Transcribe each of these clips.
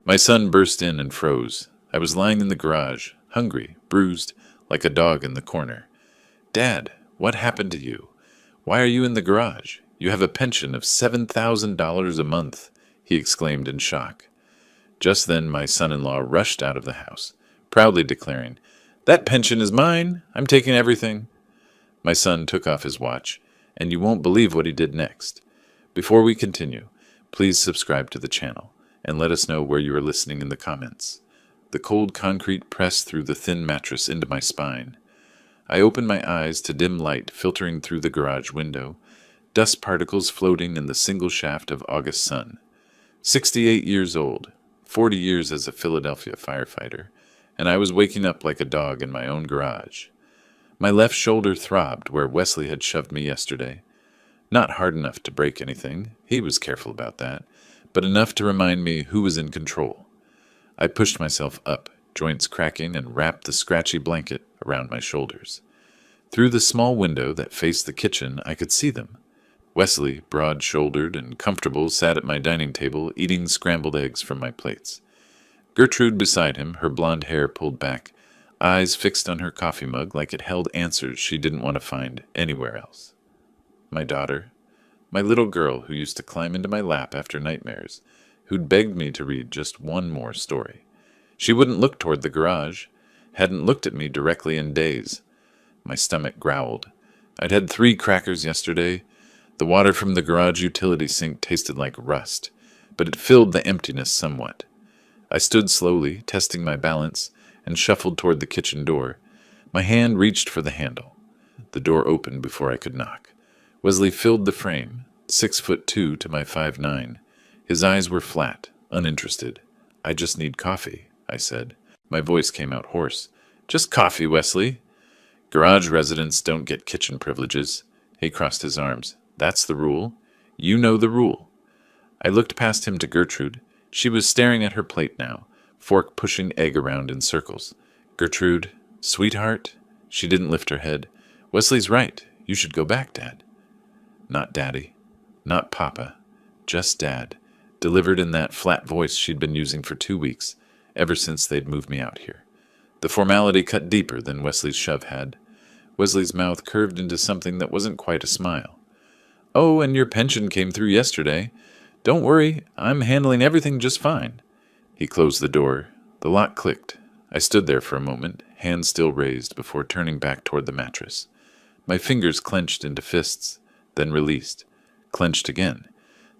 My son burst in and froze. I was lying in the garage, hungry, bruised, like a dog in the corner. "Dad, what happened to you? Why are you in the garage? You have a pension of $7,000 a month," he exclaimed in shock. Just then my son-in-law rushed out of the house, proudly declaring, "That pension is mine. I'm taking everything." My son took off his watch, and you won't believe what he did next. Before we continue, please subscribe to the channel, and let us know where you are listening in the comments. The cold concrete pressed through the thin mattress into my spine. I opened my eyes to dim light filtering through the garage window, dust particles floating in the single shaft of August sun. 68 years old, 40 years as a Philadelphia firefighter, and I was waking up like a dog in my own garage. My left shoulder throbbed where Wesley had shoved me yesterday. Not hard enough to break anything, he was careful about that, but enough to remind me who was in control. I pushed myself up, joints cracking, and wrapped the scratchy blanket around my shoulders. Through the small window that faced the kitchen, I could see them. Wesley, broad-shouldered and comfortable, sat at my dining table, eating scrambled eggs from my plates. Gertrude beside him, her blonde hair pulled back, eyes fixed on her coffee mug like it held answers she didn't want to find anywhere else. My daughter, my little girl who used to climb into my lap after nightmares, who'd begged me to read just one more story. She wouldn't look toward the garage, hadn't looked at me directly in days. My stomach growled. I'd had 3 crackers yesterday. The water from the garage utility sink tasted like rust, but it filled the emptiness somewhat. I stood slowly, testing my balance, and shuffled toward the kitchen door. My hand reached for the handle. The door opened before I could knock. Wesley filled the frame, 6'2" to my 5'9". His eyes were flat, uninterested. "I just need coffee," I said. My voice came out hoarse. "Just coffee, Wesley." "Garage residents don't get kitchen privileges." He crossed his arms. "That's the rule. You know the rule." I looked past him to Gertrude. She was staring at her plate now, fork pushing egg around in circles. "Gertrude, sweetheart?" She didn't lift her head. "Wesley's right. You should go back, Dad." Not Daddy. Not Papa. Just Dad, delivered in that flat voice she'd been using for 2 weeks, ever since they'd moved me out here. The formality cut deeper than Wesley's shove had. Wesley's mouth curved into something that wasn't quite a smile. "Oh, and your pension came through yesterday. Don't worry, I'm handling everything just fine." He closed the door. The lock clicked. I stood there for a moment, hands still raised, before turning back toward the mattress. My fingers clenched into fists, then released, clenched again.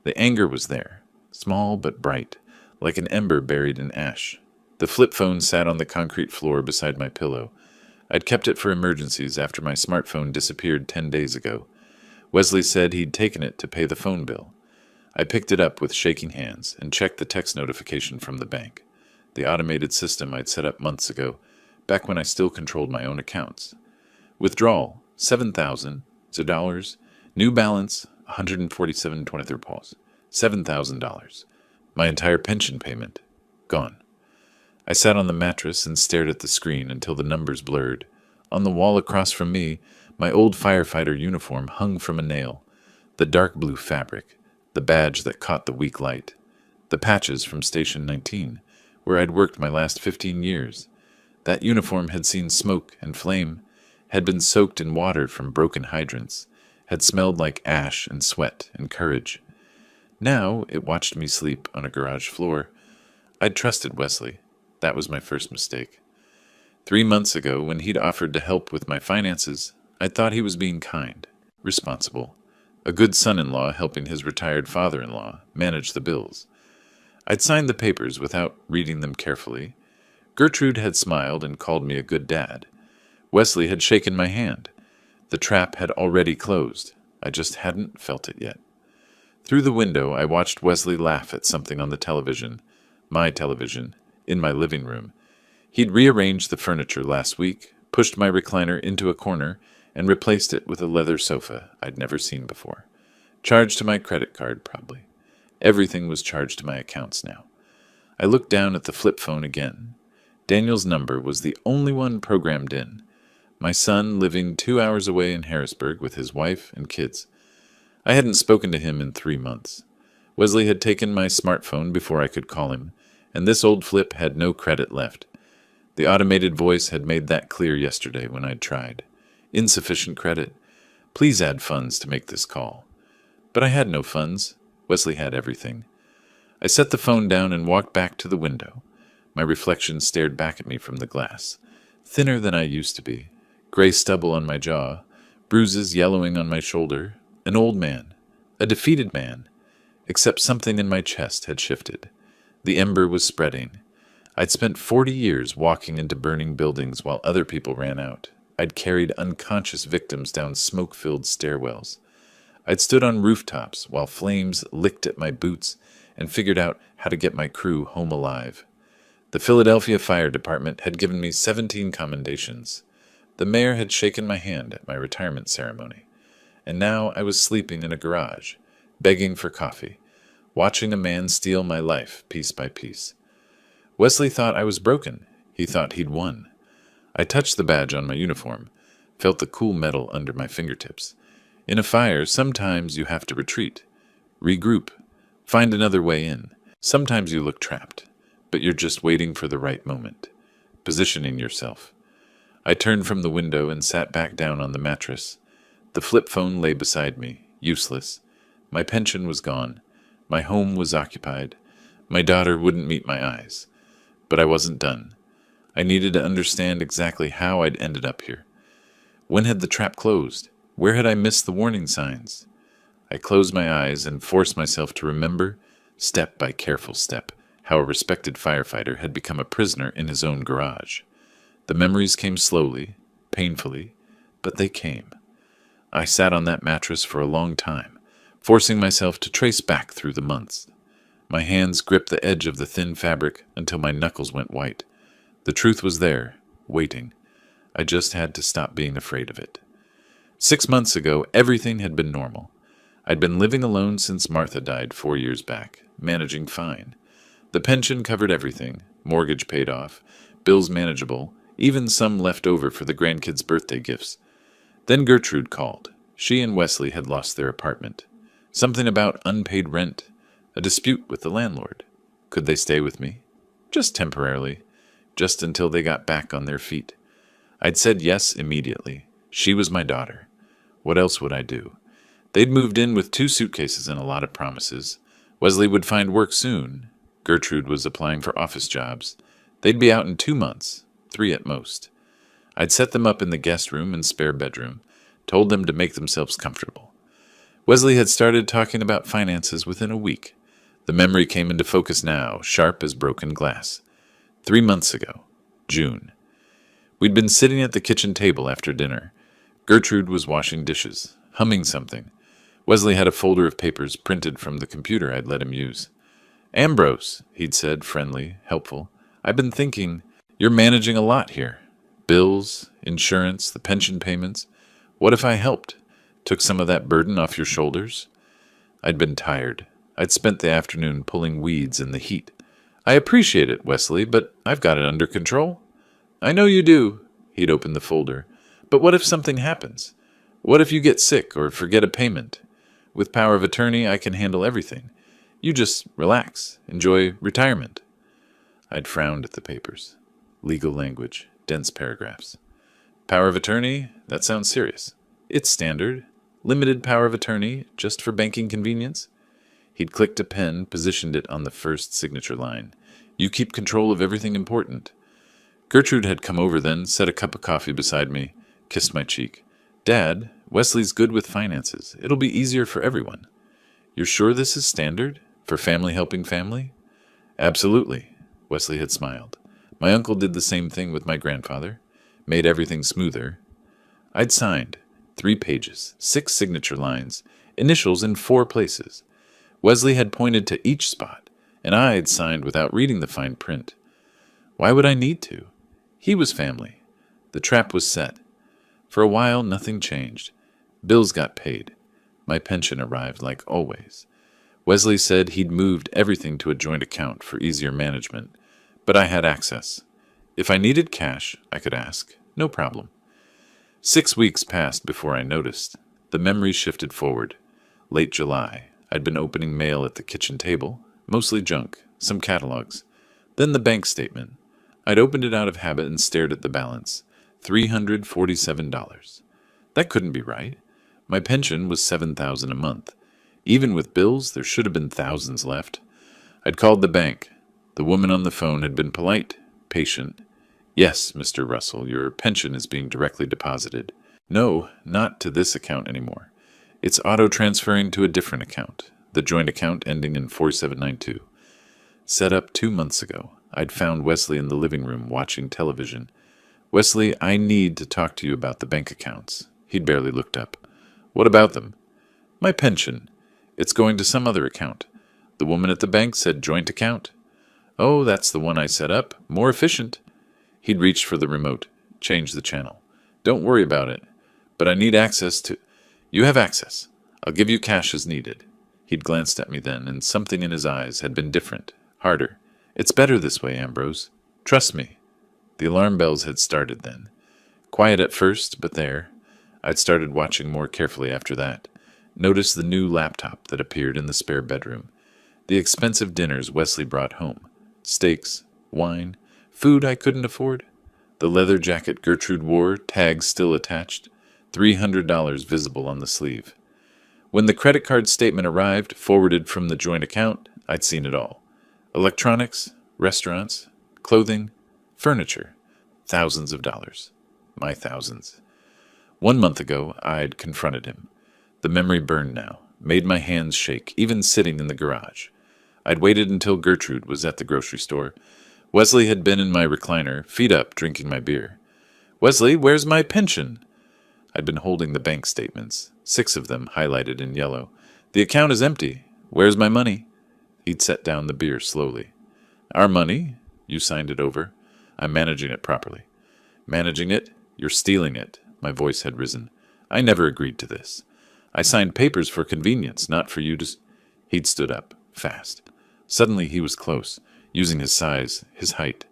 The anger was there, small but bright, like an ember buried in ash. The flip phone sat on the concrete floor beside my pillow. I'd kept it for emergencies after my smartphone disappeared 10 days ago. Wesley said he'd taken it to pay the phone bill. I picked it up with shaking hands and checked the text notification from the bank, the automated system I'd set up months ago, back when I still controlled my own accounts. Withdrawal, $7,000. New balance, 147.23 pause. $7,000. My entire pension payment. Gone. I sat on the mattress and stared at the screen until the numbers blurred. On the wall across from me, my old firefighter uniform hung from a nail. The dark blue fabric, the badge that caught the weak light. The patches from Station 19, where I'd worked my last 15 years. That uniform had seen smoke and flame, had been soaked in water from broken hydrants, had smelled like ash and sweat and courage. Now it watched me sleep on a garage floor. I'd trusted Wesley. That was my first mistake. 3 months ago, when he'd offered to help with my finances, I thought he was being kind, responsible, a good son-in-law helping his retired father-in-law manage the bills. I'd signed the papers without reading them carefully. Gertrude had smiled and called me a good dad. Wesley had shaken my hand. The trap had already closed. I just hadn't felt it yet. Through the window, I watched Wesley laugh at something on the television, my television, in my living room. He'd rearranged the furniture last week, pushed my recliner into a corner, and replaced it with a leather sofa I'd never seen before. Charged to my credit card, probably. Everything was charged to my accounts now. I looked down at the flip phone again. Daniel's number was the only one programmed in. My son living 2 hours away in Harrisburg with his wife and kids. I hadn't spoken to him in 3 months. Wesley had taken my smartphone before I could call him, and this old flip had no credit left. The automated voice had made that clear yesterday when I'd tried. Insufficient credit. Please add funds to make this call. But I had no funds. Wesley had everything. I set the phone down and walked back to the window. My reflection stared back at me from the glass. Thinner than I used to be. Gray stubble on my jaw. Bruises yellowing on my shoulder. An old man. A defeated man. Except something in my chest had shifted. The ember was spreading. I'd spent 40 years walking into burning buildings while other people ran out. I'd carried unconscious victims down smoke-filled stairwells. I'd stood on rooftops while flames licked at my boots and figured out how to get my crew home alive. The Philadelphia Fire Department had given me 17 commendations. The mayor had shaken my hand at my retirement ceremony. And now I was sleeping in a garage, begging for coffee, watching a man steal my life piece by piece. Wesley thought I was broken. He thought he'd won. I touched the badge on my uniform, felt the cool metal under my fingertips. In a fire, sometimes you have to retreat, regroup, find another way in. Sometimes you look trapped, but you're just waiting for the right moment, positioning yourself. I turned from the window and sat back down on the mattress. The flip phone lay beside me, useless. My pension was gone. My home was occupied. My daughter wouldn't meet my eyes. But I wasn't done. I needed to understand exactly how I'd ended up here. When had the trap closed? Where had I missed the warning signs? I closed my eyes and forced myself to remember, step by careful step, how a respected firefighter had become a prisoner in his own garage. The memories came slowly, painfully, but they came. I sat on that mattress for a long time, forcing myself to trace back through the months. My hands gripped the edge of the thin fabric until my knuckles went white. The truth was there, waiting. I just had to stop being afraid of it. 6 months ago, everything had been normal. I'd been living alone since Martha died 4 years back, managing fine. The pension covered everything, mortgage paid off, bills manageable, even some left over for the grandkids' birthday gifts. Then Gertrude called. She and Wesley had lost their apartment. Something about unpaid rent, a dispute with the landlord. Could they stay with me? Just temporarily, just until they got back on their feet. I'd said yes immediately. She was my daughter. What else would I do? They'd moved in with 2 suitcases and a lot of promises. Wesley would find work soon. Gertrude was applying for office jobs. They'd be out in 2 months, 3 at most. I'd set them up in the guest room and spare bedroom, told them to make themselves comfortable. Wesley had started talking about finances within a week. The memory came into focus now, sharp as broken glass. 3 months ago, June. We'd been sitting at the kitchen table after dinner. Gertrude was washing dishes, humming something. Wesley had a folder of papers printed from the computer I'd let him use. "Ambrose," he'd said, friendly, helpful. "I've been thinking, you're managing a lot here. Bills, insurance, the pension payments. What if I helped? Took some of that burden off your shoulders?" I'd been tired. I'd spent the afternoon pulling weeds in the heat. "I appreciate it, Wesley, but I've got it under control." "I know you do." He'd opened the folder. "But what if something happens? What if you get sick or forget a payment? With power of attorney, I can handle everything. You just relax, enjoy retirement." I'd frowned at the papers. Legal language, dense paragraphs. "Power of attorney? That sounds serious." "It's standard. Limited power of attorney, just for banking convenience." He'd clicked a pen, positioned it on the first signature line. "You keep control of everything important." Gertrude had come over then, set a cup of coffee beside me, kissed my cheek. "Dad, Wesley's good with finances. It'll be easier for everyone." "You're sure this is standard? For family helping family?" "Absolutely," Wesley had smiled. "My uncle did the same thing with my grandfather. Made everything smoother." I'd signed. 3 pages, 6 signature lines, initials in 4 places. Wesley had pointed to each spot, and I had signed without reading the fine print. Why would I need to? He was family. The trap was set. For a while, nothing changed. Bills got paid. My pension arrived like always. Wesley said he'd moved everything to a joint account for easier management, but I had access. If I needed cash, I could ask. No problem. 6 weeks passed before I noticed. The memories shifted forward. Late July. I'd been opening mail at the kitchen table, mostly junk, some catalogs. Then the bank statement. I'd opened it out of habit and stared at the balance. $347. That couldn't be right. My pension was $7,000 a month. Even with bills, there should have been thousands left. I'd called the bank. The woman on the phone had been polite, patient. Yes, Mr. Russell, your pension is being directly deposited. No, not to this account anymore. It's auto-transferring to a different account, the joint account ending in 4792. Set up 2 months ago. I'd found Wesley in the living room watching television. Wesley, I need to talk to you about the bank accounts. He'd barely looked up. What about them? My pension. It's going to some other account. The woman at the bank said joint account. Oh, that's the one I set up. More efficient. He'd reached for the remote. Change the channel. Don't worry about it. But I need access to... You have access. I'll give you cash as needed. He'd glanced at me then, and something in his eyes had been different, harder. It's better this way, Ambrose. Trust me. The alarm bells had started then. Quiet at first, but there. I'd started watching more carefully after that. Noticed the new laptop that appeared in the spare bedroom. The expensive dinners Wesley brought home. Steaks, wine, food I couldn't afford. The leather jacket Gertrude wore, tags still attached. $300 visible on the sleeve. When the credit card statement arrived, forwarded from the joint account, I'd seen it all. Electronics, restaurants, clothing, furniture. Thousands of dollars. My thousands. 1 month ago, I'd confronted him. The memory burned now, made my hands shake, even sitting in the garage. I'd waited until Gertrude was at the grocery store. Wesley had been in my recliner, feet up, drinking my beer. Wesley, where's my pension? I'd been holding the bank statements, 6 of them highlighted in yellow. The account is empty. Where's my money? He'd set down the beer slowly. Our money? You signed it over. I'm managing it properly. Managing it? You're stealing it. My voice had risen. I never agreed to this. I signed papers for convenience, not for you to... He'd stood up, fast. Suddenly he was close, using his size, his height.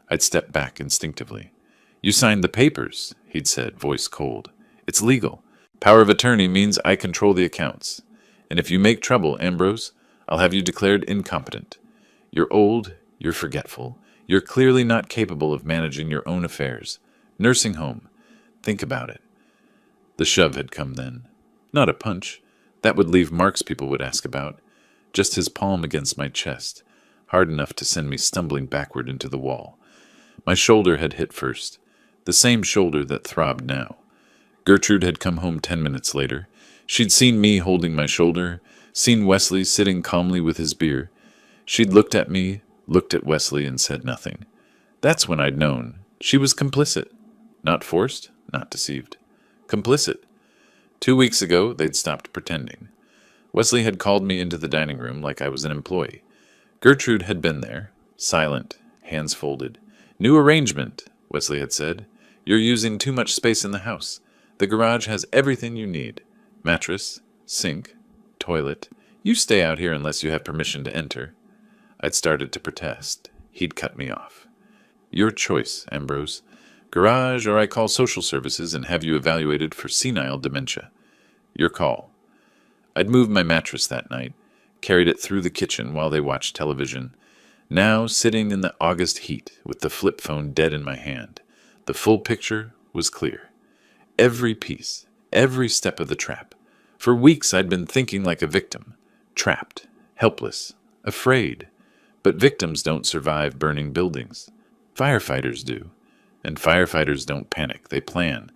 I'd stepped back instinctively. You signed the papers, he'd said, voice cold. It's legal. Power of attorney means I control the accounts. And if you make trouble, Ambrose, I'll have you declared incompetent. You're old, you're forgetful. You're clearly not capable of managing your own affairs. Nursing home. Think about it. The shove had come then. Not a punch. That would leave marks people would ask about. Just his palm against my chest, hard enough to send me stumbling backward into the wall. My shoulder had hit first, the same shoulder that throbbed now. Gertrude had come home 10 minutes later. She'd seen me holding my shoulder, seen Wesley sitting calmly with his beer. She'd looked at me, looked at Wesley, and said nothing. That's when I'd known. She was complicit. Not forced, not deceived. Complicit. 2 weeks ago, they'd stopped pretending. Wesley had called me into the dining room like I was an employee. Gertrude had been there, silent, hands folded. New arrangement, Wesley had said. You're using too much space in the house. The garage has everything you need. Mattress, sink, toilet. You stay out here unless you have permission to enter. I'd started to protest. He'd cut me off. Your choice, Ambrose. Garage, or I call social services and have you evaluated for senile dementia. Your call. I'd moved my mattress that night, carried it through the kitchen while they watched television. Now, sitting in the August heat with the flip phone dead in my hand, the full picture was clear. Every piece, every step of the trap. For weeks I'd been thinking like a victim. Trapped, helpless, afraid. But victims don't survive burning buildings. Firefighters do. And firefighters don't panic. They plan.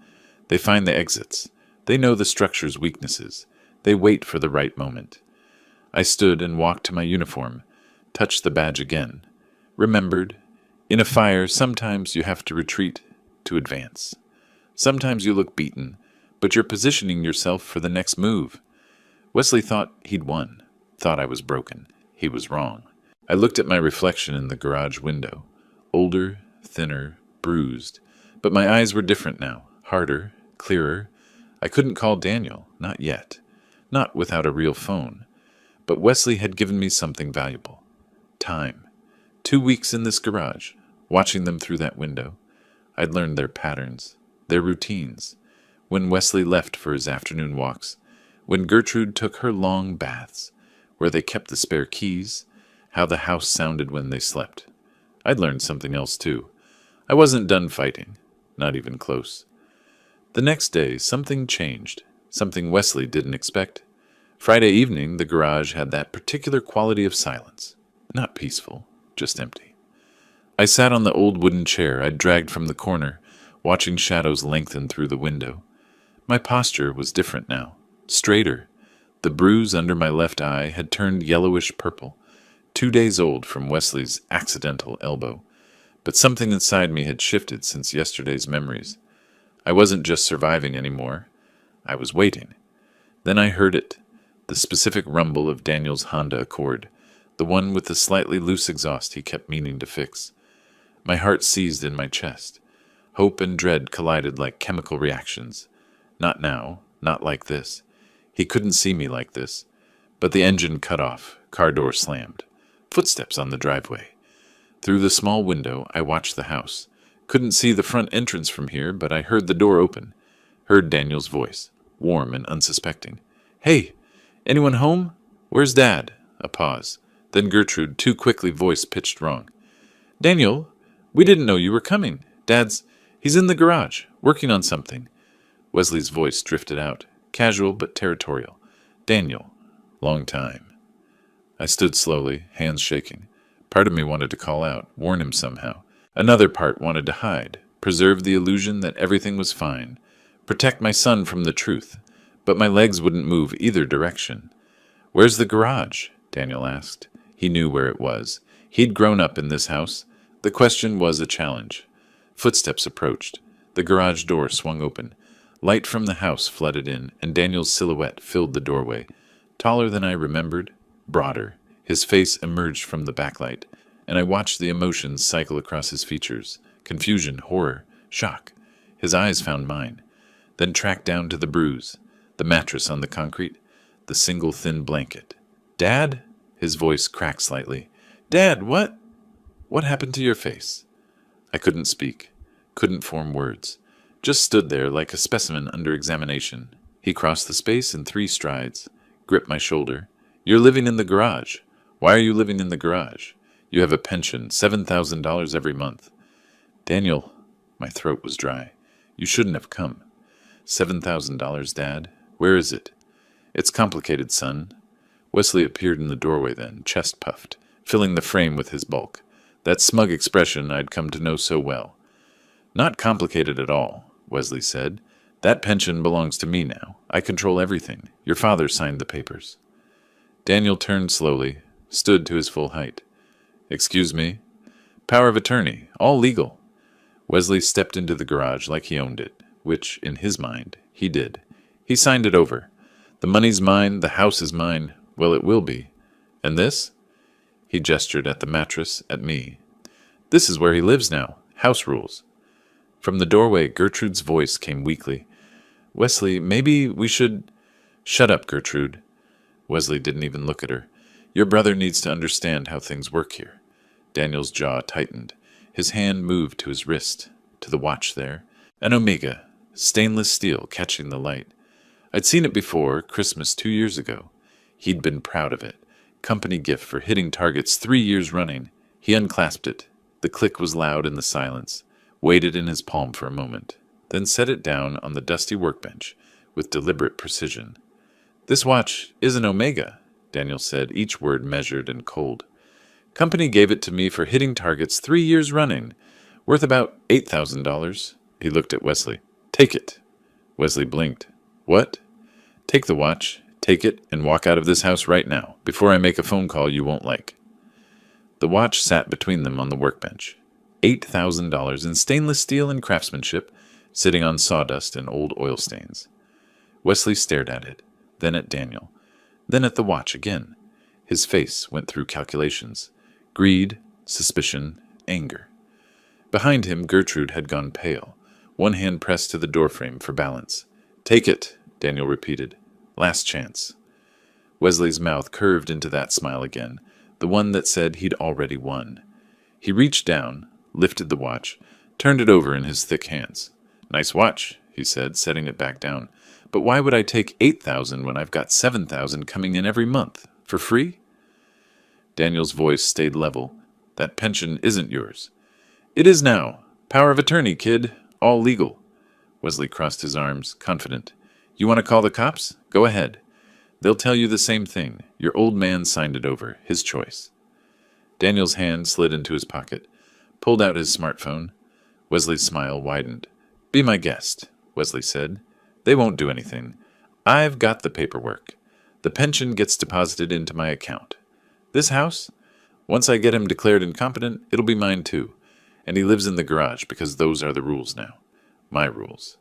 They find the exits. They know the structure's weaknesses. They wait for the right moment. I stood and walked to my uniform, touched the badge again. Remembered, in a fire, sometimes you have to retreat to advance. Sometimes you look beaten, but you're positioning yourself for the next move. Wesley thought he'd won, thought I was broken. He was wrong. I looked at my reflection in the garage window. Older, thinner, bruised. But my eyes were different now, harder, clearer. I couldn't call Daniel, not yet. Not without a real phone. But Wesley had given me something valuable. Time. 2 weeks in this garage, watching them through that window. I'd learned their patterns, their routines. When Wesley left for his afternoon walks, when Gertrude took her long baths, where they kept the spare keys, how the house sounded when they slept. I'd learned something else too. I wasn't done fighting. Not even close. The next day, something changed. Something Wesley didn't expect. Friday evening, the garage had that particular quality of silence. Not peaceful, just empty. I sat on the old wooden chair I'd dragged from the corner, watching shadows lengthen through the window. My posture was different now, straighter. The bruise under my left eye had turned yellowish purple, 2 days old from Wesley's accidental elbow. But something inside me had shifted since yesterday's memories. I wasn't just surviving anymore. I was waiting. Then I heard it, the specific rumble of Daniel's Honda Accord, the one with the slightly loose exhaust he kept meaning to fix. My heart seized in my chest. Hope and dread collided like chemical reactions. Not now, not like this. He couldn't see me like this. But the engine cut off, car door slammed. Footsteps on the driveway. Through the small window, I watched the house. Couldn't see the front entrance from here, but I heard the door open. Heard Daniel's voice, warm and unsuspecting. "Hey, anyone home? Where's Dad?" A pause. Then Gertrude, too quickly voice pitched wrong. "Daniel, we didn't know you were coming. He's in the garage, working on something." Wesley's voice drifted out, casual but territorial. "Daniel, long time." I stood slowly, hands shaking. Part of me wanted to call out, warn him somehow. Another part wanted to hide, preserve the illusion that everything was fine, protect my son from the truth. But my legs wouldn't move either direction. "Where's the garage?" Daniel asked. He knew where it was. He'd grown up in this house. The question was a challenge. Footsteps approached. The garage door swung open. Light from the house flooded in, and Daniel's silhouette filled the doorway. Taller than I remembered, broader. His face emerged from the backlight, and I watched the emotions cycle across his features. Confusion, horror, shock. His eyes found mine, then tracked down to the bruise, the mattress on the concrete, the single thin blanket. "Dad?" His voice cracked slightly. "Dad, what? What happened to your face?" I couldn't speak, couldn't form words. Just stood there like a specimen under examination. He crossed the space in 3 strides, gripped my shoulder. "You're living in the garage. Why are you living in the garage? You have a pension, $7,000 every month." "Daniel," my throat was dry. "You shouldn't have come." $7,000, Dad? Where is it?" "It's complicated, son." Wesley appeared in the doorway then, chest puffed, filling the frame with his bulk. That smug expression I'd come to know so well. "Not complicated at all," Wesley said. "That pension belongs to me now. I control everything. Your father signed the papers." Daniel turned slowly, stood to his full height. "Excuse me?" "Power of attorney. All legal." Wesley stepped into the garage like he owned it, which, in his mind, he did. He signed it over. "The money's mine, the house is mine. Well, it will be. And this?" He gestured at the mattress, at me. "This is where he lives now. House rules." From the doorway, Gertrude's voice came weakly. "Wesley, maybe we should—" "Shut up, Gertrude." Wesley didn't even look at her. "Your brother needs to understand how things work here." Daniel's jaw tightened. His hand moved to his wrist, to the watch there. An Omega, stainless steel catching the light. I'd seen it before, Christmas 2 years ago. He'd been proud of it. Company gift for hitting targets 3 years running. He unclasped it. The click was loud in the silence. Waited in his palm for a moment, then set it down on the dusty workbench with deliberate precision. "This watch is an Omega," Daniel said, each word measured and cold. "Company gave it to me for hitting targets 3 years running, worth about $8,000. He looked at Wesley. "Take it." Wesley blinked. "What?" "Take the watch, take it, and walk out of this house right now, before I make a phone call you won't like." The watch sat between them on the workbench. $8,000 in stainless steel and craftsmanship, sitting on sawdust and old oil stains. Wesley stared at it, then at Daniel, then at the watch again. His face went through calculations. Greed, suspicion, anger. Behind him, Gertrude had gone pale, one hand pressed to the doorframe for balance. "Take it," Daniel repeated. "Last chance." Wesley's mouth curved into that smile again, the one that said he'd already won. He reached down, lifted the watch, turned it over in his thick hands. "Nice watch," he said, setting it back down. "But why would I take $8,000 when I've got $7,000 coming in every month? For free?" Daniel's voice stayed level. That pension isn't yours. It is now. Power of attorney, kid. All legal. Wesley crossed his arms, confident. You want to call the cops? Go ahead. They'll tell you the same thing. Your old man signed it over. His choice. Daniel's hand slid into his pocket, pulled out his smartphone. Wesley's smile widened. Be my guest, Wesley said. They won't do anything. I've got the paperwork. The pension gets deposited into my account. This house? Once I get him declared incompetent, it'll be mine too. And he lives in the garage because those are the rules now. My rules.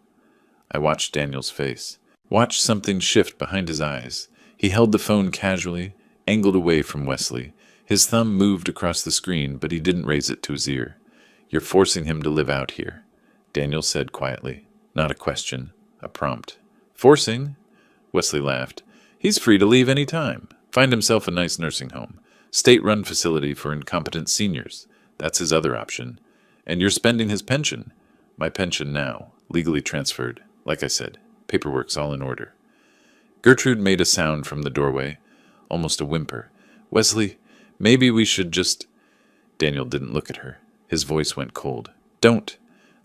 I watched Daniel's face. Watched something shift behind his eyes. He held the phone casually, angled away from Wesley. His thumb moved across the screen, but he didn't raise it to his ear. You're forcing him to live out here, Daniel said quietly. Not a question, a prompt. Forcing? Wesley laughed. He's free to leave any time. Find himself a nice nursing home. State-run facility for incompetent seniors. That's his other option. And you're spending his pension. My pension now, legally transferred. Like I said, paperwork's all in order. Gertrude made a sound from the doorway, almost a whimper. Wesley, maybe we should just... Daniel didn't look at her. His voice went cold. Don't.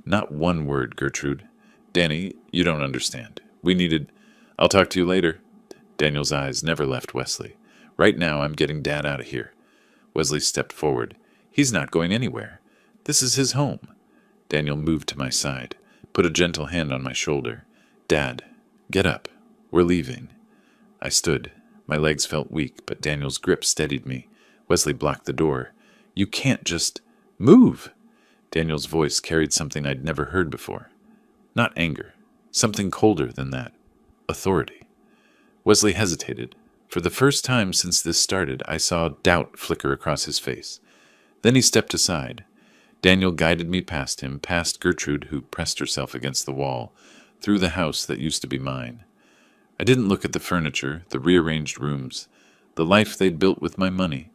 Not one word, Gertrude. Danny, you don't understand. We needed... I'll talk to you later. Daniel's eyes never left Wesley. Right now, I'm getting Dad out of here. Wesley stepped forward. He's not going anywhere. This is his home. Daniel moved to my side, put a gentle hand on my shoulder. Dad, get up. We're leaving. I stood. My legs felt weak, but Daniel's grip steadied me. Wesley blocked the door. You can't just... Move! Daniel's voice carried something I'd never heard before. Not anger. Something colder than that. Authority. Wesley hesitated. For the first time since this started, I saw doubt flicker across his face. Then he stepped aside. Daniel guided me past him, past Gertrude, who pressed herself against the wall, through the house that used to be mine. I didn't look at the furniture, the rearranged rooms, the life they'd built with my money.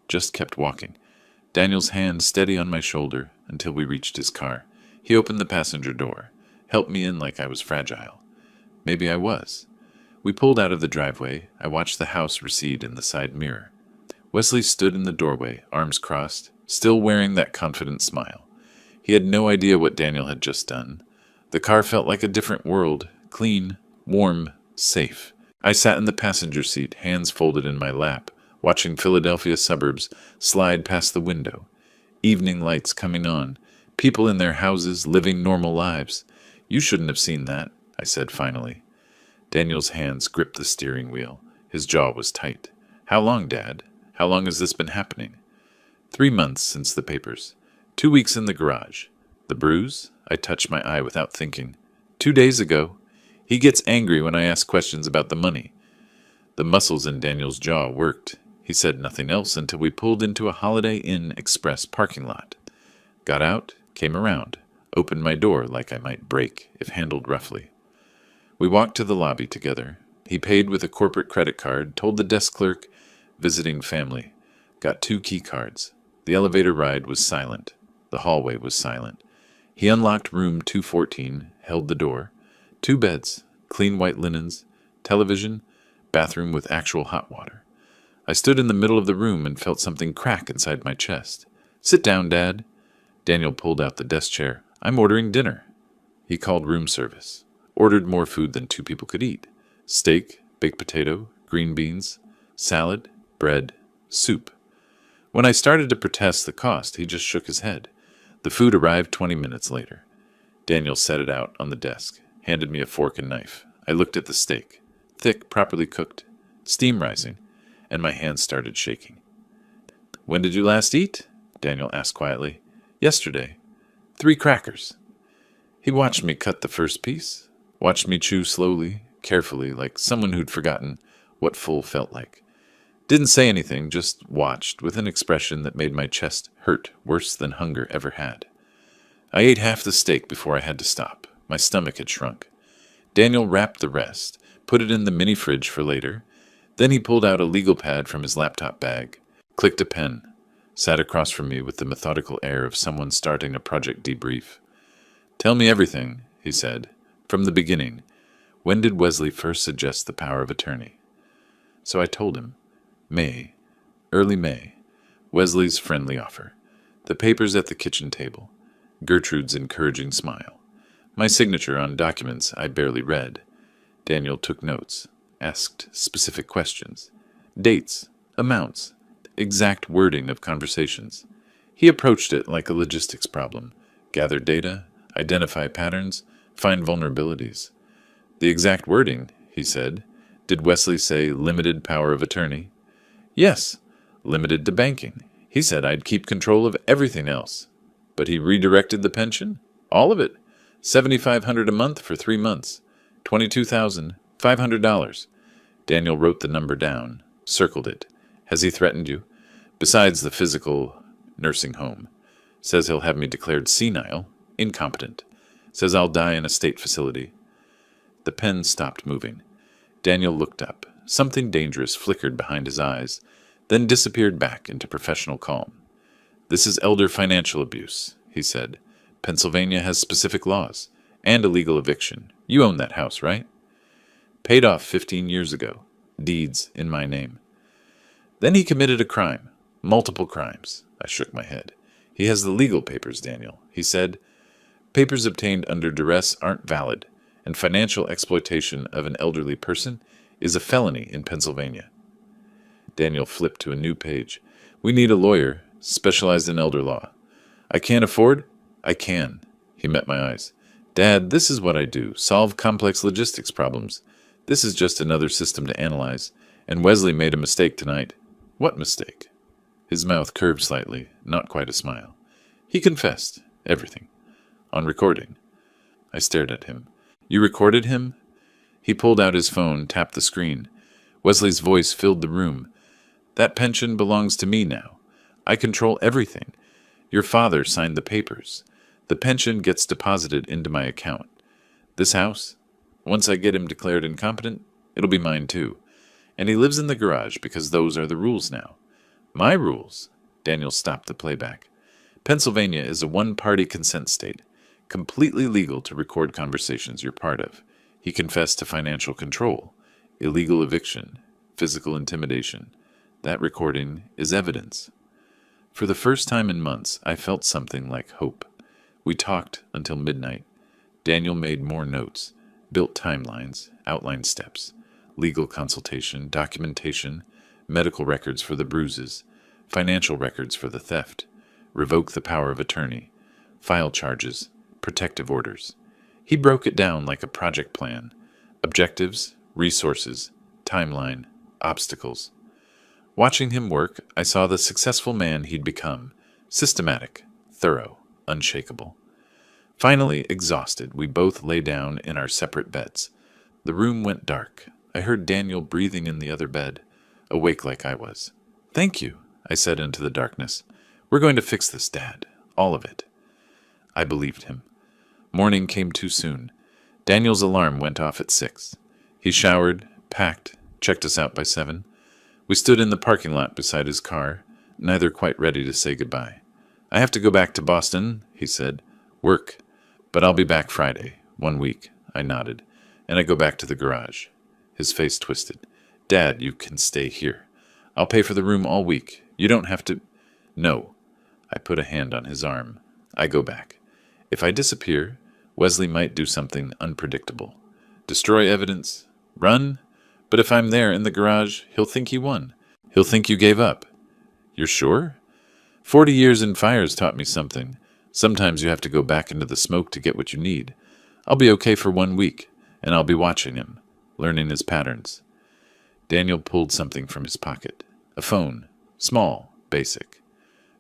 Just kept walking. Daniel's hand steady on my shoulder until we reached his car. He opened the passenger door, helped me in like I was fragile. Maybe I was. We pulled out of the driveway. I watched the house recede in the side mirror. Wesley stood in the doorway, arms crossed, still wearing that confident smile. He had no idea what Daniel had just done. The car felt like a different world, clean, warm, safe. I sat in the passenger seat, hands folded in my lap, watching Philadelphia suburbs slide past the window. Evening lights coming on, people in their houses living normal lives. You shouldn't have seen that, I said finally. Daniel's hands gripped the steering wheel. His jaw was tight. How long, Dad? How long has this been happening? 3 months since the papers. 2 weeks in the garage. The bruise? I touched my eye without thinking. 2 days ago. He gets angry when I ask questions about the money. The muscles in Daniel's jaw worked. He said nothing else until we pulled into a Holiday Inn Express parking lot. Got out, came around, opened my door like I might break if handled roughly. We walked to the lobby together. He paid with a corporate credit card, told the desk clerk, visiting family. Got 2 key cards. The elevator ride was silent. The hallway was silent. He unlocked room 214, held the door. 2 beds, clean white linens, television, bathroom with actual hot water. I stood in the middle of the room and felt something crack inside my chest. Sit down, Dad. Daniel pulled out the desk chair. I'm ordering dinner. He called room service. Ordered more food than 2 people could eat. Steak, baked potato, green beans, salad, bread, soup. When I started to protest the cost, he just shook his head. The food arrived 20 minutes later. Daniel set it out on the desk, handed me a fork and knife. I looked at the steak. Thick, properly cooked, steam rising, and my hands started shaking. When did you last eat? Daniel asked quietly. Yesterday. 3 crackers. He watched me cut the first piece, watched me chew slowly, carefully, like someone who'd forgotten what full felt like. Didn't say anything, just watched, with an expression that made my chest hurt worse than hunger ever had. I ate half the steak before I had to stop. My stomach had shrunk. Daniel wrapped the rest, put it in the mini fridge for later. Then he pulled out a legal pad from his laptop bag, clicked a pen, sat across from me with the methodical air of someone starting a project debrief. Tell me everything, he said. From the beginning. When did Wesley first suggest the power of attorney? So I told him. May. Early May. Wesley's friendly offer. The papers at the kitchen table. Gertrude's encouraging smile. My signature on documents I barely read. Daniel took notes, asked specific questions. Dates, amounts, exact wording of conversations. He approached it like a logistics problem. Gather data, identify patterns, find vulnerabilities. The exact wording, he said. Did Wesley say limited power of attorney? Yes, limited to banking. He said I'd keep control of everything else. But he redirected the pension? All of it. $7,500 a month for 3 months. $22,500. Daniel wrote the number down, circled it. Has he threatened you? Besides the physical nursing home. Says he'll have me declared senile, incompetent. Says I'll die in a state facility. The pen stopped moving. Daniel looked up. Something dangerous flickered behind his eyes, then disappeared back into professional calm. This is elder financial abuse, he said. Pennsylvania has specific laws, and a legal eviction. You own that house, right? Paid off 15 years ago. Deeds in my name. Then he committed a crime. Multiple crimes. I shook my head. He has the legal papers, Daniel. He said, papers obtained under duress aren't valid, and financial exploitation of an elderly person is a felony in Pennsylvania. Daniel flipped to a new page. We need a lawyer, specialized in elder law. I can't afford? I can. He met my eyes. Dad, this is what I do, solve complex logistics problems. This is just another system to analyze, and Wesley made a mistake tonight. What mistake? His mouth curved slightly, not quite a smile. He confessed. Everything. On recording. I stared at him. You recorded him? He pulled out his phone, tapped the screen. Wesley's voice filled the room. That pension belongs to me now. I control everything. Your father signed the papers. The pension gets deposited into my account. This house, once I get him declared incompetent, it'll be mine too. And he lives in the garage because those are the rules now. My rules? Daniel stopped the playback. Pennsylvania is a one-party consent state, completely legal to record conversations you're part of. He confessed to financial control, illegal eviction, physical intimidation. That recording is evidence. For the first time in months, I felt something like hope. We talked until midnight. Daniel made more notes, built timelines, outlined steps, legal consultation, documentation, medical records for the bruises, financial records for the theft, revoke the power of attorney, file charges, protective orders. He broke it down like a project plan. Objectives, resources, timeline, obstacles. Watching him work, I saw the successful man he'd become. Systematic, thorough, unshakable. Finally, exhausted, we both lay down in our separate beds. The room went dark. I heard Daniel breathing in the other bed, awake like I was. Thank you, I said into the darkness. We're going to fix this, Dad. All of it. I believed him. Morning came too soon. Daniel's alarm went off at 6. He showered, packed, checked us out by 7. We stood in the parking lot beside his car, neither quite ready to say goodbye. I have to go back to Boston, he said. Work. But I'll be back Friday, 1 week. I nodded, and I go back to the garage. His face twisted. Dad, you can stay here. I'll pay for the room all week. You don't have to... No. I put a hand on his arm. I go back. If I disappear, Wesley might do something unpredictable. Destroy evidence. Run. But if I'm there in the garage, he'll think he won. He'll think you gave up. You're sure? 40 years in fires taught me something. Sometimes you have to go back into the smoke to get what you need. I'll be okay for 1 week, and I'll be watching him, learning his patterns. Daniel pulled something from his pocket. A phone. Small. Basic.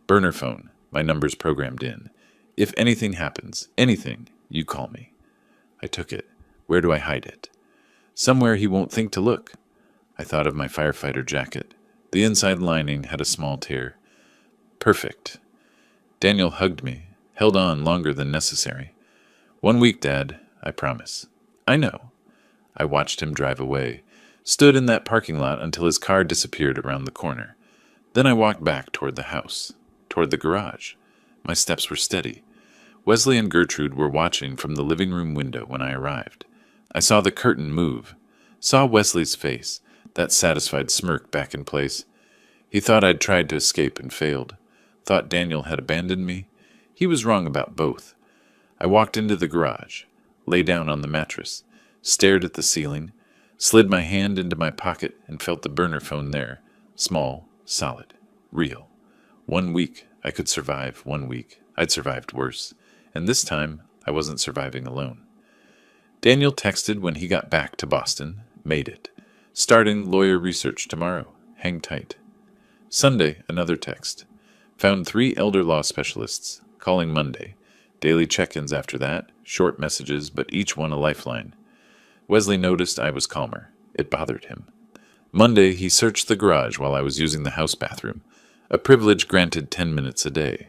Burner phone. My number's programmed in. If anything happens, anything, you call me. I took it. Where do I hide it? Somewhere he won't think to look. I thought of my firefighter jacket. The inside lining had a small tear. Perfect. Daniel hugged me, held on longer than necessary. 1 week, Dad, I promise. I know. I watched him drive away, stood in that parking lot until his car disappeared around the corner. Then I walked back toward the house, toward the garage. My steps were steady. Wesley and Gertrude were watching from the living room window when I arrived. I saw the curtain move, saw Wesley's face, that satisfied smirk back in place. He thought I'd tried to escape and failed. thought Daniel had abandoned me. He was wrong about both. I walked into the garage, lay down on the mattress, stared at the ceiling, slid my hand into my pocket and felt the burner phone there. Small, solid, real. 1 week, I could survive 1 week. I'd survived worse. And this time, I wasn't surviving alone. Daniel texted when he got back to Boston. Made it. Starting lawyer research tomorrow. Hang tight. Sunday, another text. Found 3 elder law specialists. Calling Monday. Daily check-ins after that. Short messages, but each one a lifeline. Wesley noticed I was calmer. It bothered him. Monday, he searched the garage while I was using the house bathroom, a privilege granted 10 minutes a day.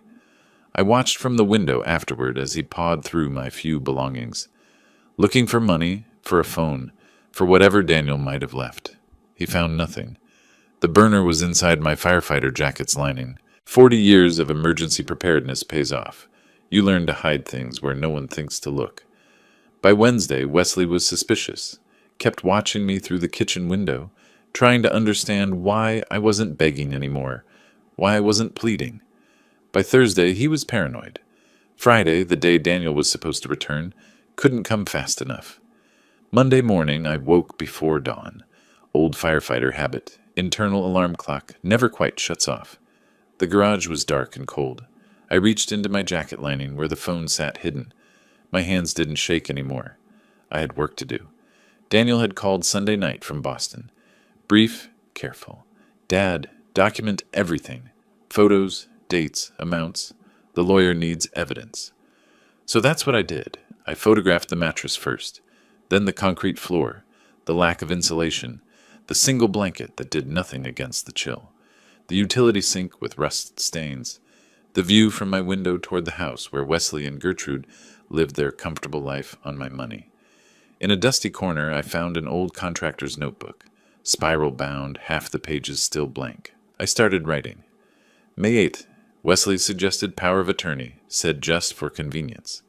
I watched from the window afterward as he pawed through my few belongings, looking for money, for a phone, for whatever Daniel might have left. He found nothing. The burner was inside my firefighter jacket's lining. 40 years of emergency preparedness pays off. You learn to hide things where no one thinks to look. By Wednesday, Wesley was suspicious, kept watching me through the kitchen window, trying to understand why I wasn't begging anymore, why I wasn't pleading. By Thursday, he was paranoid. Friday, the day Daniel was supposed to return, couldn't come fast enough. Monday morning, I woke before dawn. Old firefighter habit. Internal alarm clock never quite shuts off. The garage was dark and cold. I reached into my jacket lining where the phone sat hidden. My hands didn't shake anymore. I had work to do. Daniel had called Sunday night from Boston. Brief, careful. Dad, document everything. Photos, dates, amounts. The lawyer needs evidence. So that's what I did. I photographed the mattress first, then the concrete floor, the lack of insulation, the single blanket that did nothing against the chill, the utility sink with rust stains, the view from my window toward the house where Wesley and Gertrude lived their comfortable life on my money. In a dusty corner, I found an old contractor's notebook, spiral-bound, half the pages still blank. I started writing. May 8th, Wesley suggested power of attorney, said just for convenience.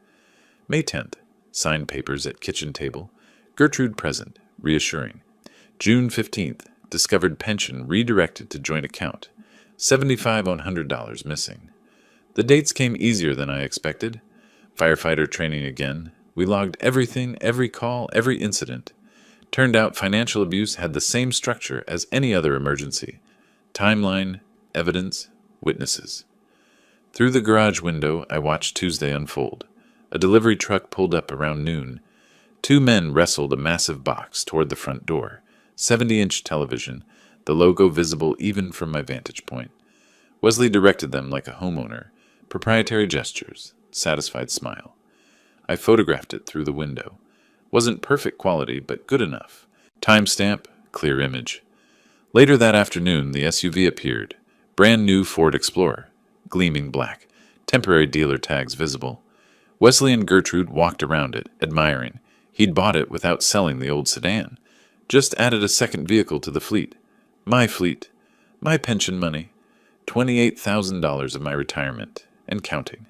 May 10th, signed papers at kitchen table, Gertrude present, reassuring. June 15th, discovered pension redirected to joint account, $75 on $100 missing. The dates came easier than I expected. Firefighter training again. We logged everything, every call, every incident. Turned out financial abuse had the same structure as any other emergency. Timeline, evidence, witnesses. Through the garage window, I watched Tuesday unfold. A delivery truck pulled up around noon. 2 men wrestled a massive box toward the front door. 70-inch television, the logo visible even from my vantage point. Wesley directed them like a homeowner. Proprietary gestures, satisfied smile. I photographed it through the window. Wasn't perfect quality, but good enough. Timestamp, clear image. Later that afternoon, the SUV appeared. Brand new Ford Explorer. Gleaming black. Temporary dealer tags visible. Wesley and Gertrude walked around it, admiring. He'd bought it without selling the old sedan. Just added a second vehicle to the fleet. My fleet. My pension money. $28,000 of my retirement. And counting.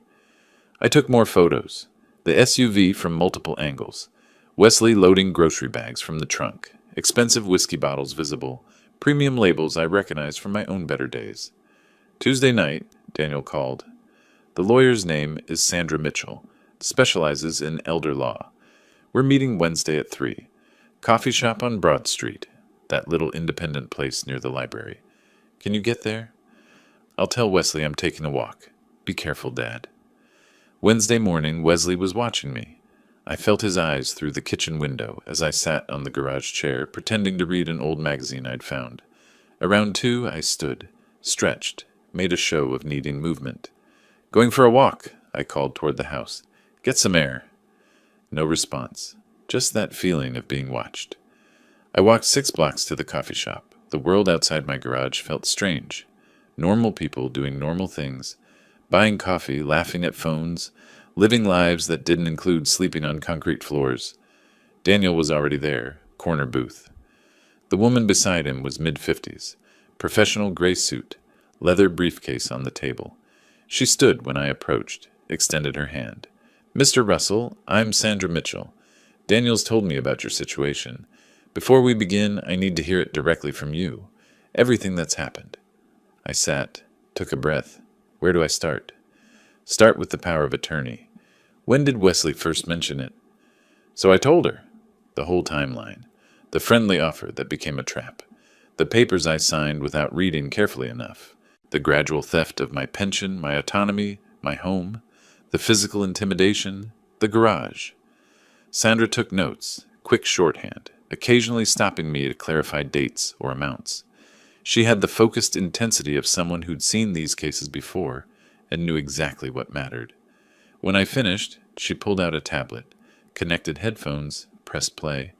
I took more photos. The SUV from multiple angles. Wesley loading grocery bags from the trunk. Expensive whiskey bottles visible. Premium labels I recognized from my own better days. Tuesday night, Daniel called. The lawyer's name is Sandra Mitchell. Specializes in elder law. We're meeting Wednesday at 3. Coffee shop on Broad Street. That little independent place near the library. Can you get there? I'll tell Wesley I'm taking a walk. Be careful, Dad. Wednesday morning, Wesley was watching me. I felt his eyes through the kitchen window as I sat on the garage chair, pretending to read an old magazine I'd found. Around 2, I stood, stretched, made a show of needing movement. Going for a walk, I called toward the house. Get some air. No response. Just that feeling of being watched. I walked 6 blocks to the coffee shop. The world outside my garage felt strange. Normal people doing normal things. Buying coffee, laughing at phones, living lives that didn't include sleeping on concrete floors. Daniel was already there, corner booth. The woman beside him was mid-50s, professional gray suit, leather briefcase on the table. She stood when I approached, extended her hand. Mr. Russell, I'm Sandra Mitchell. Daniel's told me about your situation. Before we begin, I need to hear it directly from you. Everything that's happened. I sat, took a breath. Where do I start? Start with the power of attorney. When did Wesley first mention it? So I told her. The whole timeline. The friendly offer that became a trap. The papers I signed without reading carefully enough. The gradual theft of my pension, my autonomy, my home. The physical intimidation. The garage. Sandra took notes, quick shorthand, occasionally stopping me to clarify dates or amounts. She had the focused intensity of someone who'd seen these cases before and knew exactly what mattered. When I finished, she pulled out a tablet, connected headphones, pressed play.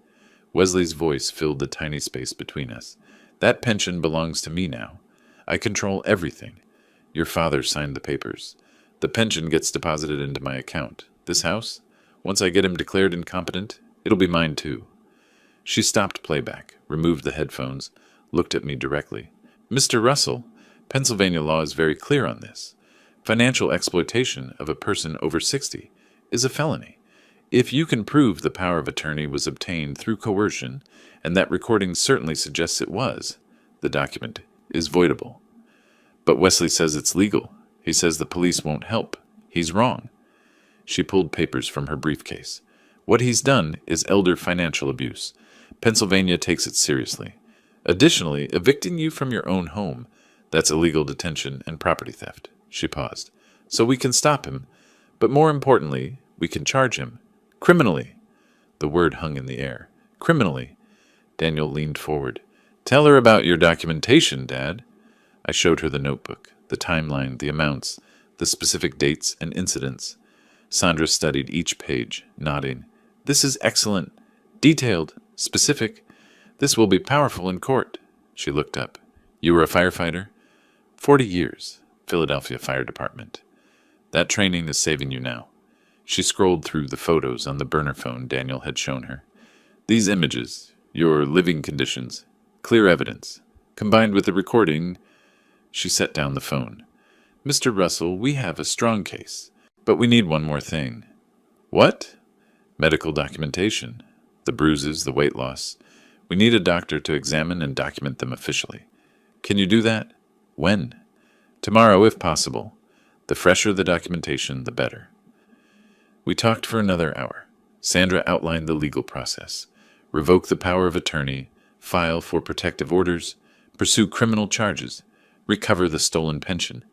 Wesley's voice filled the tiny space between us. That pension belongs to me now. I control everything. Your father signed the papers. The pension gets deposited into my account. This house? Once I get him declared incompetent, it'll be mine too. She stopped playback, removed the headphones, looked at me directly. Mr. Russell, Pennsylvania law is very clear on this. Financial exploitation of a person over 60 is a felony. If you can prove the power of attorney was obtained through coercion, and that recording certainly suggests it was, the document is voidable. But Wesley says it's legal. He says the police won't help. He's wrong. She pulled papers from her briefcase. What he's done is elder financial abuse. Pennsylvania takes it seriously. Additionally, evicting you from your own home, that's illegal detention and property theft. She paused. So we can stop him, but more importantly, we can charge him. Criminally. The word hung in the air. Criminally. Daniel leaned forward. Tell her about your documentation, Dad. I showed her the notebook, the timeline, the amounts, the specific dates and incidents. Sandra studied each page, nodding. This is excellent. Detailed. Specific. This will be powerful in court. She looked up. You were a firefighter? 40 years. Philadelphia Fire Department. That training is saving you now. She scrolled through the photos on the burner phone Daniel had shown her. These images, your living conditions, clear evidence, combined with the recording. She set down the phone. Mr. Russell, we have a strong case, but we need one more thing. What? Medical documentation. The bruises, the weight loss. We need a doctor to examine and document them officially. Can you do that? When? Tomorrow, if possible. The fresher the documentation, the better. We talked for another hour. Sandra outlined the legal process. Revoke the power of attorney, file for protective orders, pursue criminal charges, recover the stolen pension.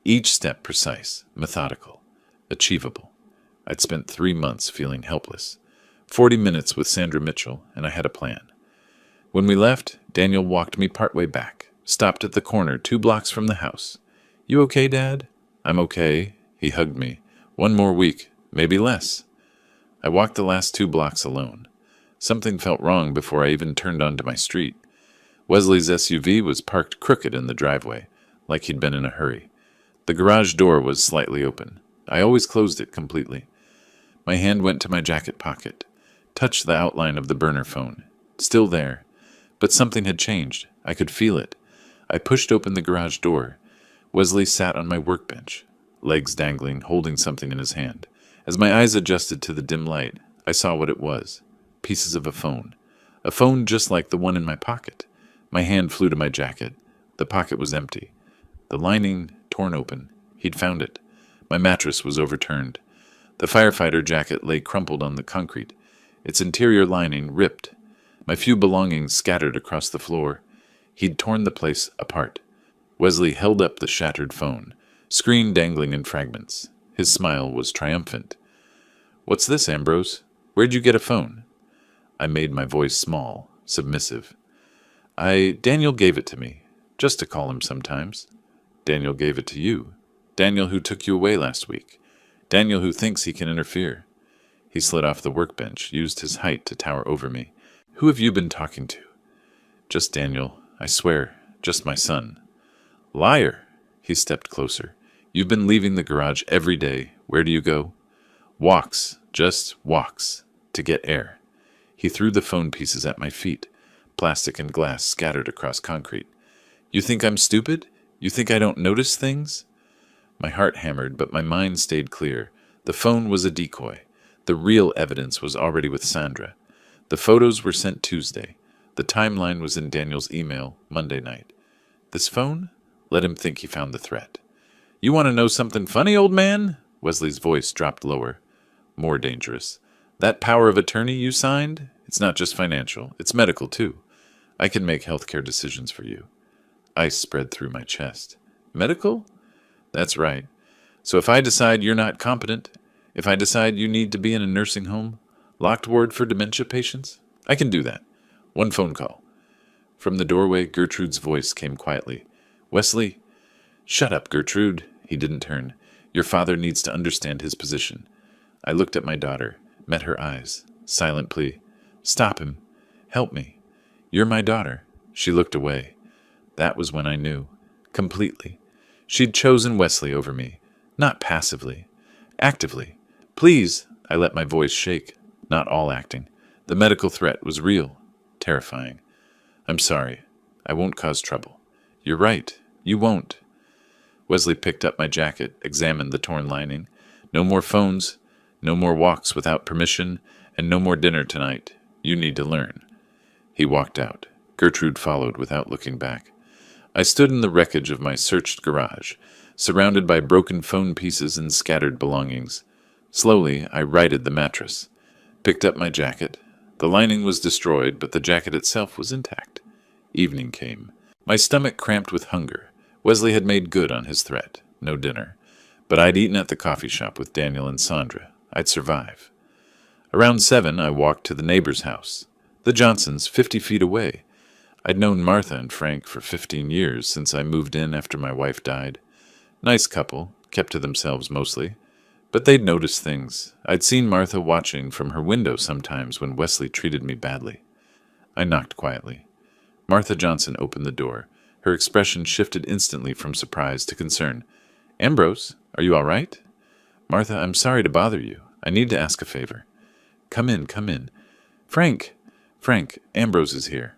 Each step precise, methodical, achievable. I'd spent 3 months feeling helpless. 40 minutes with Sandra Mitchell, and I had a plan. When we left, Daniel walked me partway back, stopped at the corner 2 blocks from the house. You okay, Dad? I'm okay. He hugged me. 1 more week, maybe less. I walked the last 2 blocks alone. Something felt wrong before I even turned onto my street. Wesley's SUV was parked crooked in the driveway, like he'd been in a hurry. The garage door was slightly open. I always closed it completely. My hand went to my jacket pocket, touched the outline of the burner phone. Still there. But something had changed. I could feel it. I pushed open the garage door. Wesley sat on my workbench, legs dangling, holding something in his hand. As my eyes adjusted to the dim light, I saw what it was. Pieces of a phone. A phone just like the one in my pocket. My hand flew to my jacket. The pocket was empty. The lining torn open. He'd found it. My mattress was overturned. The firefighter jacket lay crumpled on the concrete, its interior lining ripped. My few belongings scattered across the floor. He'd torn the place apart. Wesley held up the shattered phone, screen dangling in fragments. His smile was triumphant. What's this, Ambrose? Where'd you get a phone? I made my voice small, submissive. Daniel gave it to me, just to call him sometimes. Daniel gave it to you. Daniel who took you away last week. Daniel who thinks he can interfere. He slid off the workbench, used his height to tower over me. Who have you been talking to? Just Daniel, I swear, just my son. Liar! He stepped closer. You've been leaving the garage every day. Where do you go? Walks, just walks, to get air. He threw the phone pieces at my feet, plastic and glass scattered across concrete. You think I'm stupid? You think I don't notice things? My heart hammered, but my mind stayed clear. The phone was a decoy. The real evidence was already with Sandra. The photos were sent Tuesday. The timeline was in Daniel's email Monday night. This phone? Let him think he found the threat. You want to know something funny, old man? Wesley's voice dropped lower. More dangerous. That power of attorney you signed? It's not just financial. It's medical, too. I can make healthcare decisions for you. Ice spread through my chest. Medical? That's right. So if I decide you're not competent, if I decide you need to be in a nursing home, locked ward for dementia patients, I can do that. One phone call. From the doorway, Gertrude's voice came quietly. Wesley, shut up, Gertrude. He didn't turn. Your father needs to understand his position. I looked at my daughter, met her eyes. Silent plea. Stop him. Help me. You're my daughter. She looked away. That was when I knew. Completely. She'd chosen Wesley over me. Not passively. Actively. Please, I let my voice shake. Not all acting. The medical threat was real. Terrifying. I'm sorry. I won't cause trouble. You're right. You won't. Wesley picked up my jacket, examined the torn lining. No more phones, no more walks without permission, and no more dinner tonight. You need to learn. He walked out. Gertrude followed without looking back. I stood in the wreckage of my searched garage, surrounded by broken phone pieces and scattered belongings. Slowly, I righted the mattress, picked up my jacket. The lining was destroyed, but the jacket itself was intact. Evening came. My stomach cramped with hunger. Wesley had made good on his threat. No dinner. But I'd eaten at the coffee shop with Daniel and Sandra. I'd survive. Around 7, I walked to the neighbor's house. The Johnsons, 50 feet away. I'd known Martha and Frank for 15 years since I moved in after my wife died. Nice couple, kept to themselves mostly. But they'd noticed things. I'd seen Martha watching from her window sometimes when Wesley treated me badly. I knocked quietly. Martha Johnson opened the door. Her expression shifted instantly from surprise to concern. Ambrose, are you all right? Martha, I'm sorry to bother you. I need to ask a favor. Come in, come in. Frank, Ambrose is here.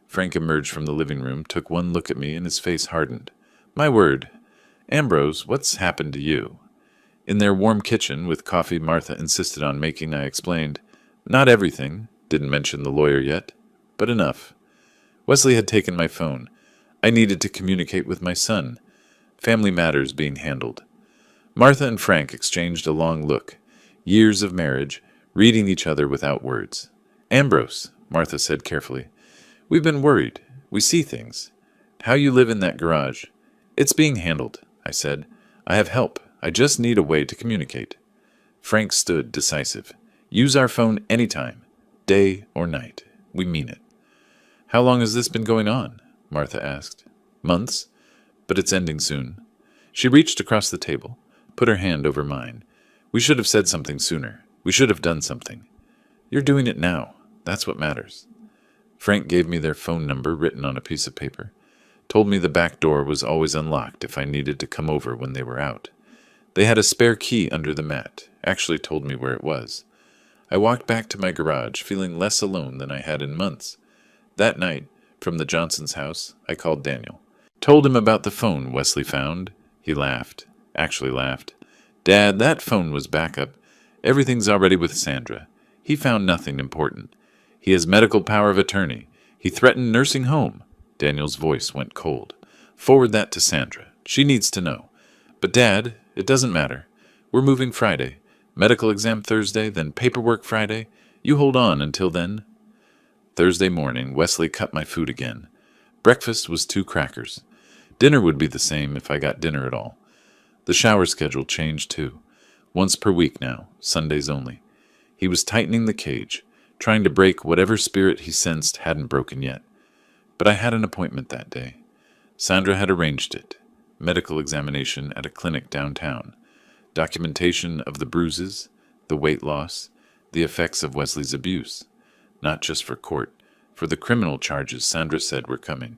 Frank emerged from the living room, took one look at me, and his face hardened. My word. Ambrose, what's happened to you? In their warm kitchen, with coffee Martha insisted on making, I explained. Not everything, didn't mention the lawyer yet, but enough. Wesley had taken my phone. I needed to communicate with my son. Family matters being handled. Martha and Frank exchanged a long look. Years of marriage, reading each other without words. Ambrose, Martha said carefully. We've been worried. We see things. How you live in that garage. It's being handled, I said. I have help. I just need a way to communicate. Frank stood decisive. Use our phone anytime, day or night. We mean it. How long has this been going on? Martha asked. Months, but it's ending soon. She reached across the table, put her hand over mine. We should have said something sooner. We should have done something. You're doing it now. That's what matters. Frank gave me their phone number written on a piece of paper. Told me the back door was always unlocked if I needed to come over when they were out. They had a spare key under the mat, actually told me where it was. I walked back to my garage, feeling less alone than I had in months. That night, from the Johnsons' house, I called Daniel. Told him about the phone Wesley found. He laughed. Actually laughed. Dad, that phone was backup. Everything's already with Sandra. He found nothing important. He has medical power of attorney. He threatened nursing home. Daniel's voice went cold. Forward that to Sandra. She needs to know. But Dad, it doesn't matter. We're moving Friday. Medical exam Thursday, then paperwork Friday. You hold on until then. Thursday morning, Wesley cut my food again. Breakfast was 2 crackers. Dinner would be the same if I got dinner at all. The shower schedule changed too. Once per week now, Sundays only. He was tightening the cage, trying to break whatever spirit he sensed hadn't broken yet. But I had an appointment that day. Sandra had arranged it. Medical examination at a clinic downtown. Documentation of the bruises, the weight loss, the effects of Wesley's abuse. Not just for court, for the criminal charges Sandra said were coming.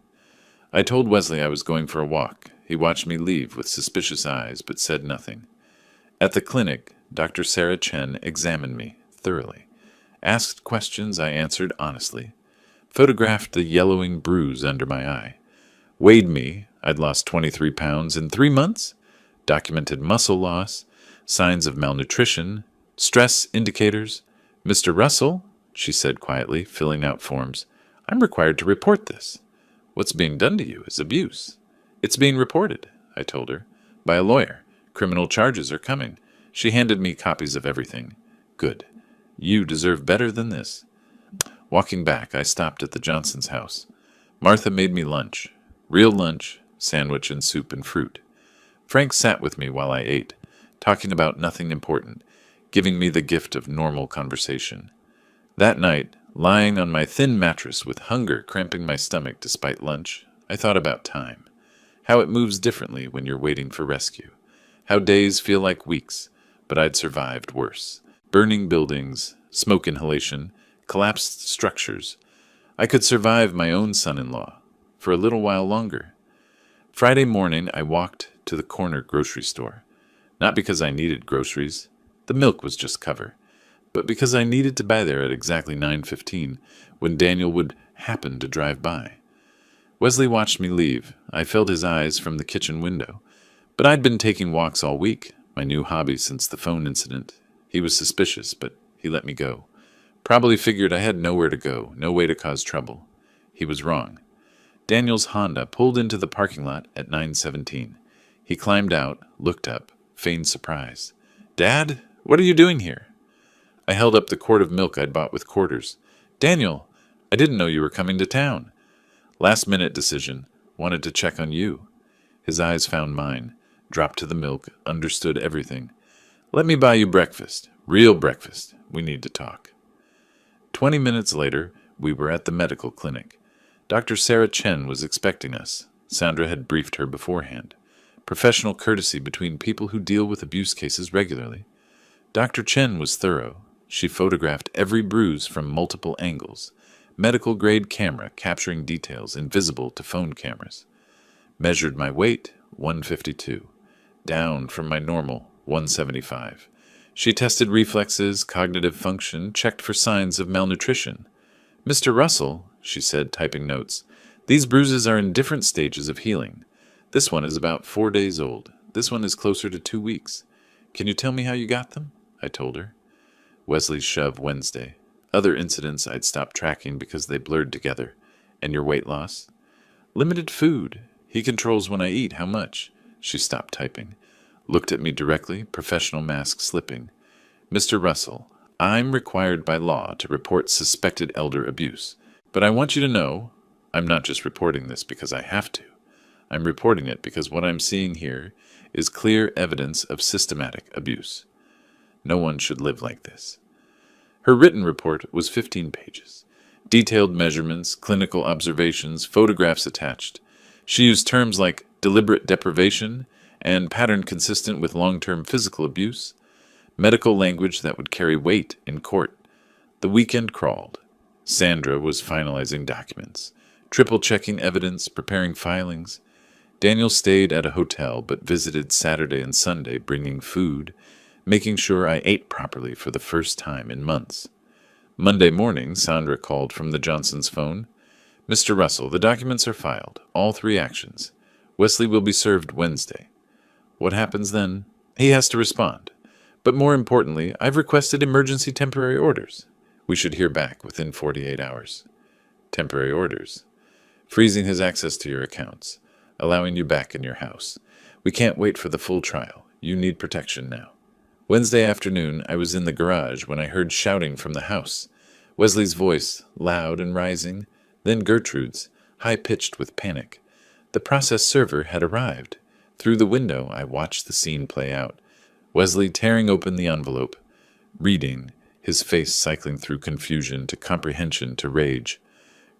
I told Wesley I was going for a walk. He watched me leave with suspicious eyes, but said nothing. At the clinic, Dr. Sarah Chen examined me thoroughly. Asked questions I answered honestly. Photographed the yellowing bruise under my eye. Weighed me. I'd lost 23 pounds in 3 months. Documented muscle loss, signs of malnutrition, stress indicators. Mr. Russell, she said quietly, filling out forms, I'm required to report this. What's being done to you is abuse. It's being reported, I told her. by a lawyer. Criminal charges are coming. She handed me copies of everything. Good. You deserve better than this. Walking back, I stopped at the Johnsons' house. Martha made me lunch. Real lunch, sandwich and soup and fruit. Frank sat with me while I ate, talking about nothing important, giving me the gift of normal conversation. That night, lying on my thin mattress with hunger cramping my stomach despite lunch, I thought about time. How it moves differently when you're waiting for rescue. How days feel like weeks, but I'd survived worse. Burning buildings, smoke inhalation, collapsed structures. I could survive my own son-in-law for a little while longer. Friday morning, I walked to the corner grocery store. Not because I needed groceries. The milk was just cover. But because I needed to buy there at exactly 9:15, when Daniel would happen to drive by. Wesley watched me leave. I felt his eyes from the kitchen window. But I'd been taking walks all week, my new hobby since the phone incident. He was suspicious, but he let me go. Probably figured I had nowhere to go, no way to cause trouble. He was wrong. Daniel's Honda pulled into the parking lot at 9:17. He climbed out, looked up, feigned surprise. "Dad, what are you doing here?" I held up the quart of milk I'd bought with quarters. "Daniel, I didn't know you were coming to town." Last-minute decision. Wanted to check on you. His eyes found mine, dropped to the milk, understood everything. "Let me buy you breakfast. Real breakfast. We need to talk." 20 minutes later, we were at the medical clinic. Dr. Sarah Chen was expecting us. Sandra had briefed her beforehand. Professional courtesy between people who deal with abuse cases regularly. Dr. Chen was thorough. She photographed every bruise from multiple angles. Medical-grade camera capturing details invisible to phone cameras. Measured my weight, 152. Down from my normal, 175. She tested reflexes, cognitive function, checked for signs of malnutrition. "Mr. Russell," she said, typing notes, "these bruises are in different stages of healing. This one is about 4 days old. This one is closer to 2 weeks. Can you tell me how you got them?" I told her. Wesley's shove Wednesday. Other incidents I'd stopped tracking because they blurred together. "And your weight loss?" "Limited food. He controls when I eat, how much." She stopped typing. Looked at me directly, professional mask slipping. "Mr. Russell, I'm required by law to report suspected elder abuse. But I want you to know, I'm not just reporting this because I have to. I'm reporting it because what I'm seeing here is clear evidence of systematic abuse. No one should live like this." Her written report was 15 pages. Detailed measurements, clinical observations, photographs attached. She used terms like deliberate deprivation and pattern consistent with long-term physical abuse, medical language that would carry weight in court. The weekend crawled. Sandra was finalizing documents, triple-checking evidence, preparing filings. Daniel stayed at a hotel but visited Saturday and Sunday, bringing food, making sure I ate properly for the first time in months. Monday morning, Sandra called from the Johnsons' phone. "Mr. Russell, the documents are filed, all 3 actions. Wesley will be served Wednesday." What happens then? He has to respond. But more importantly, I've requested emergency temporary orders. We should hear back within 48 hours. Temporary orders. Freezing his access to your accounts. Allowing you back in your house. We can't wait for the full trial. You need protection now. Wednesday afternoon, I was in the garage when I heard shouting from the house. Wesley's voice, loud and rising, then Gertrude's, high-pitched with panic. The process server had arrived. Through the window, I watched the scene play out. Wesley tearing open the envelope, reading, his face cycling through confusion to comprehension to rage.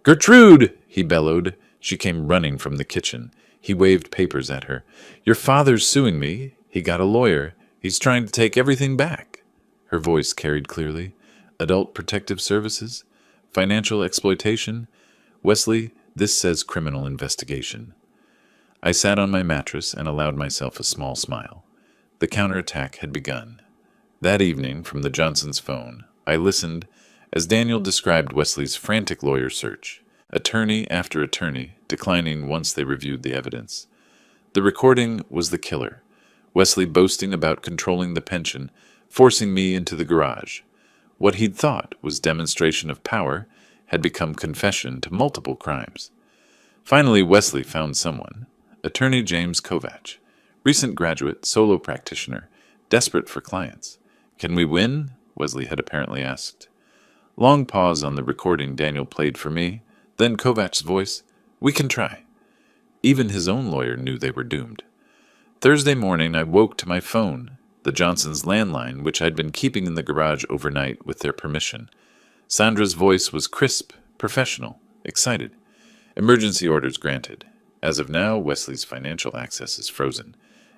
"Gertrude!" he bellowed. She came running from the kitchen. He waved papers at her. "Your father's suing me. He got a lawyer. He's trying to take everything back." Her voice carried clearly. "Adult Protective Services? Financial exploitation? Wesley, this says criminal investigation." I sat on my mattress and allowed myself a small smile. The counterattack had begun. That evening, from the Johnsons' phone, I listened as Daniel described Wesley's frantic lawyer search, attorney after attorney declining once they reviewed the evidence. The recording was the killer. Wesley boasting about controlling the pension, forcing me into the garage. What he'd thought was demonstration of power had become confession to multiple crimes. Finally, Wesley found someone. Attorney James Kovach, Recent graduate, solo practitioner, desperate for clients. Can we win? Wesley had apparently asked. Long pause on the recording Daniel played for me, then Kovach's voice, we can try. Even his own lawyer knew they were doomed. Thursday morning I woke to my phone, the Johnsons' landline, which I'd been keeping in the garage overnight with their permission. Sandra's voice was crisp, professional, excited. Emergency orders granted. As of now, Wesley's financial access is frozen.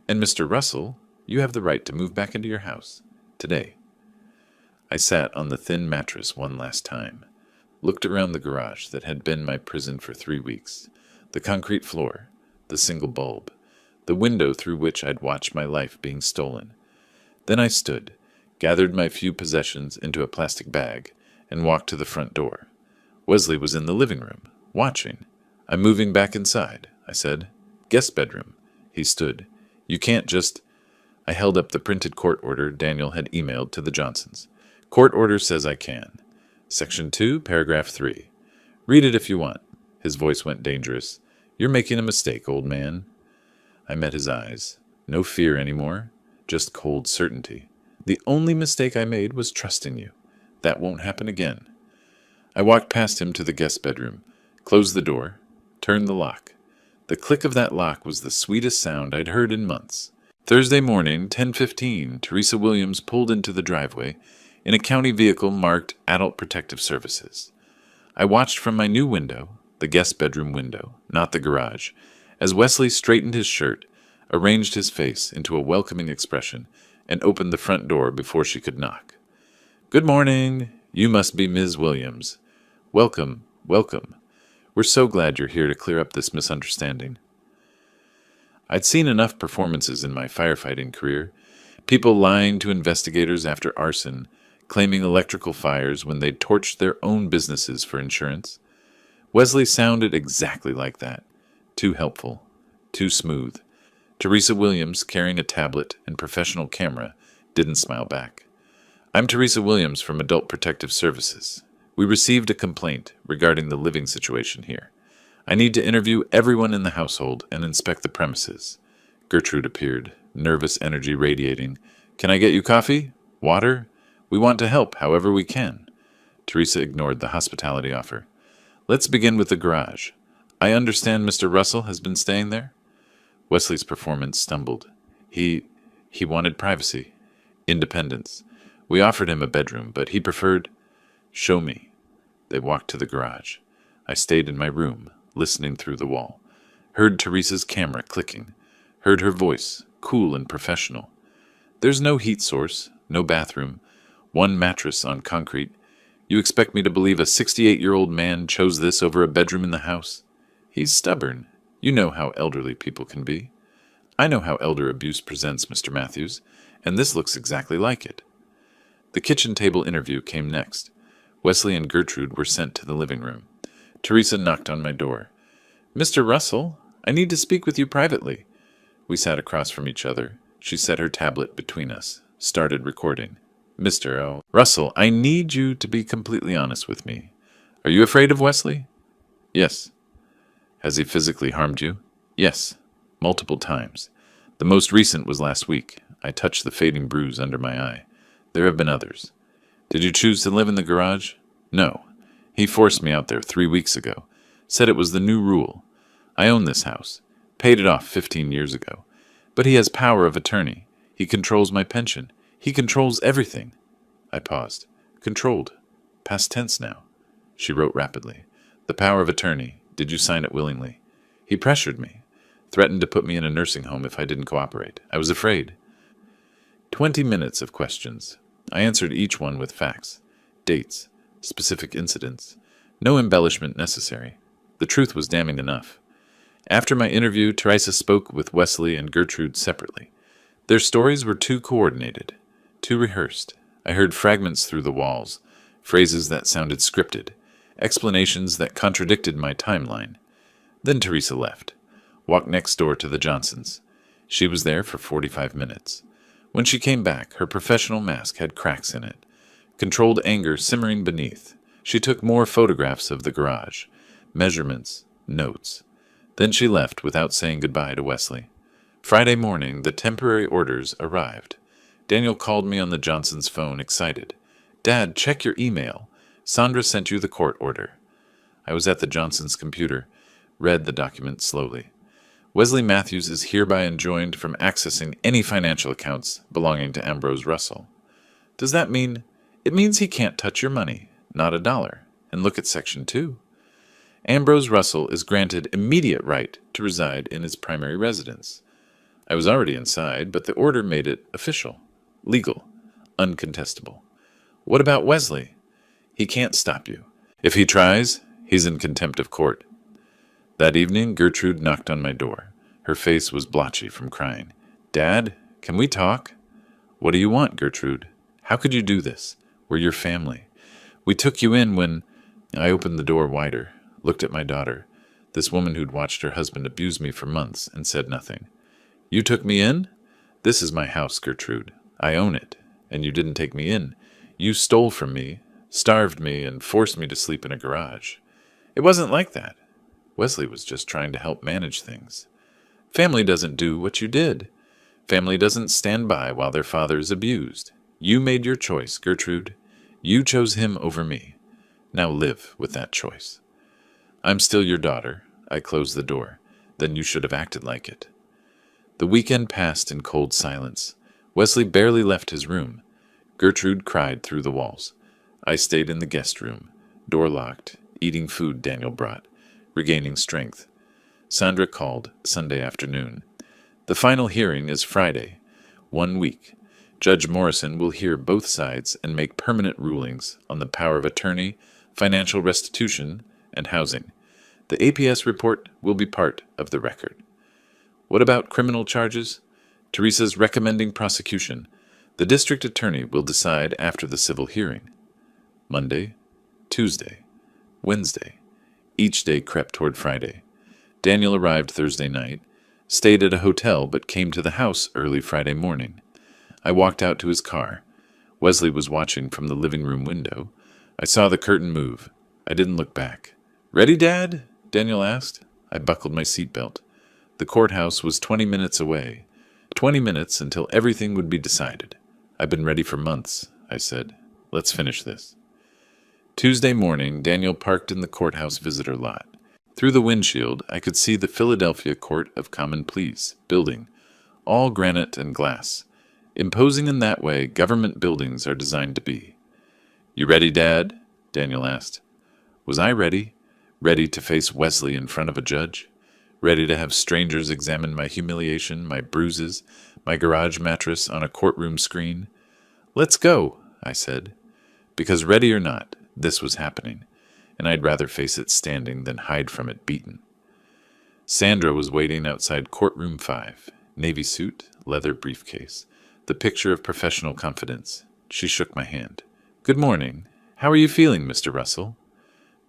And Mr. Russell, you have the right to move back into your house. Today. I sat on the thin mattress one last time, looked around the garage that had been my prison for 3 weeks, the concrete floor, the single bulb, the window through which I'd watched my life being stolen. Then I stood, gathered my few possessions into a plastic bag, and walked to the front door. Wesley was in the living room, watching. I'm moving back inside, I said. Guest bedroom. He stood. You can't just... I held up the printed court order Daniel had emailed to the Johnsons. Court order says I can. Section 2, paragraph 3. Read it if you want. His voice went dangerous. You're making a mistake, old man. I met his eyes. No fear anymore, just cold certainty. The only mistake I made was trusting you. That won't happen again. I walked past him to the guest bedroom, closed the door, turned the lock. The click of that lock was the sweetest sound I'd heard in months. Thursday morning, 10:15, Teresa Williams pulled into the driveway in a county vehicle marked Adult Protective Services. I watched from my new window, the guest bedroom window, not the garage, as Wesley straightened his shirt, arranged his face into a welcoming expression, and opened the front door before she could knock. Good morning. You must be Ms. Williams. Welcome, welcome. We're so glad you're here to clear up this misunderstanding. I'd seen enough performances in my firefighting career, people lying to investigators after arson, claiming electrical fires when they'd torched their own businesses for insurance. Wesley sounded exactly like that. Too helpful, too smooth. Teresa Williams, carrying a tablet and professional camera, didn't smile back. I'm Teresa Williams from Adult Protective Services. We received a complaint regarding the living situation here. I need to interview everyone in the household and inspect the premises. Gertrude appeared, nervous energy radiating. Can I get you coffee? Water? We want to help however we can. Teresa ignored the hospitality offer. Let's begin with the garage. I understand Mr. Russell has been staying there? Wesley's performance stumbled. He wanted privacy, independence. We offered him a bedroom, but he preferred... Show me. They walked to the garage. I stayed in my room, listening through the wall. Heard Teresa's camera clicking. Heard her voice, cool and professional. There's no heat source, no bathroom, one mattress on concrete. You expect me to believe a 68-year-old man chose this over a bedroom in the house? He's stubborn. You know how elderly people can be. I know how elder abuse presents, Mr. Matthews, and this looks exactly like it. The kitchen table interview came next. Wesley and Gertrude were sent to the living room. Teresa knocked on my door. Mr. Russell, I need to speak with you privately. We sat across from each other. She set her tablet between us, started recording. Mr. Russell, I need you to be completely honest with me. Are you afraid of Wesley? Yes. Has he physically harmed you? Yes, multiple times. The most recent was last week. I touched the fading bruise under my eye. There have been others. Did you choose to live in the garage? No. He forced me out there 3 weeks ago. Said it was the new rule. I own this house. Paid it off 15 years ago. But he has power of attorney. He controls my pension. He controls everything. I paused. Controlled. Past tense now. She wrote rapidly. The power of attorney. Did you sign it willingly? He pressured me. Threatened to put me in a nursing home if I didn't cooperate. I was afraid. 20 minutes of questions. I answered each one with facts, dates, specific incidents. No embellishment necessary. The truth was damning enough. After my interview, Teresa spoke with Wesley and Gertrude separately. Their stories were too coordinated, too rehearsed. I heard fragments through the walls, phrases that sounded scripted, explanations that contradicted my timeline. Then Teresa left, walked next door to the Johnsons. She was there for 45 minutes. When she came back, her professional mask had cracks in it, controlled anger simmering beneath. She took more photographs of the garage, measurements, notes. Then she left without saying goodbye to Wesley. Friday morning, the temporary orders arrived. Daniel called me on the Johnsons' phone, excited. "Dad, check your email. Sandra sent you the court order." I was at the Johnsons' computer, read the document slowly. Wesley Matthews is hereby enjoined from accessing any financial accounts belonging to Ambrose Russell. Does that mean? It means he can't touch your money, not a dollar. And look at Section 2. Ambrose Russell is granted immediate right to reside in his primary residence. I was already inside, but the order made it official, legal, uncontestable. What about Wesley? He can't stop you. If he tries, he's in contempt of court. That evening, Gertrude knocked on my door. Her face was blotchy from crying. "Dad, can we talk?" "What do you want, Gertrude? How could you do this? We're your family. We took you in when—" I opened the door wider, looked at my daughter, this woman who'd watched her husband abuse me for months, and said nothing. "You took me in? This is my house, Gertrude. I own it. And you didn't take me in. You stole from me, starved me, and forced me to sleep in a garage. It wasn't like that. Wesley was just trying to help manage things. Family doesn't do what you did. Family doesn't stand by while their father is abused. You made your choice, Gertrude. You chose him over me. Now live with that choice. I'm still your daughter. I closed the door. Then you should have acted like it." The weekend passed in cold silence. Wesley barely left his room. Gertrude cried through the walls. I stayed in the guest room, door locked, eating food Daniel brought, regaining strength. Sandra called Sunday afternoon. The final hearing is Friday. 1 week. Judge Morrison will hear both sides and make permanent rulings on the power of attorney, financial restitution, and housing. The APS report will be part of the record. What about criminal charges? Teresa's recommending prosecution. The district attorney will decide after the civil hearing. Monday, Tuesday, Wednesday. Each day crept toward Friday. Daniel arrived Thursday night, stayed at a hotel but came to the house early Friday morning. I walked out to his car. Wesley was watching from the living room window. I saw the curtain move. I didn't look back. "Ready, Dad?" Daniel asked. I buckled my seatbelt. The courthouse was 20 minutes away. 20 minutes until everything would be decided. "I've been ready for months," I said. "Let's finish this." Tuesday morning, Daniel parked in the courthouse visitor lot. Through the windshield, I could see the Philadelphia Court of Common Pleas building, all granite and glass, imposing in that way government buildings are designed to be. "You ready, Dad?" Daniel asked. Was I ready? Ready to face Wesley in front of a judge? Ready to have strangers examine my humiliation, my bruises, my garage mattress on a courtroom screen? "Let's go," I said. Because ready or not, this was happening, and I'd rather face it standing than hide from it beaten. Sandra was waiting outside courtroom 5, navy suit, leather briefcase, the picture of professional confidence. She shook my hand. "Good morning. How are you feeling, Mr. Russell?"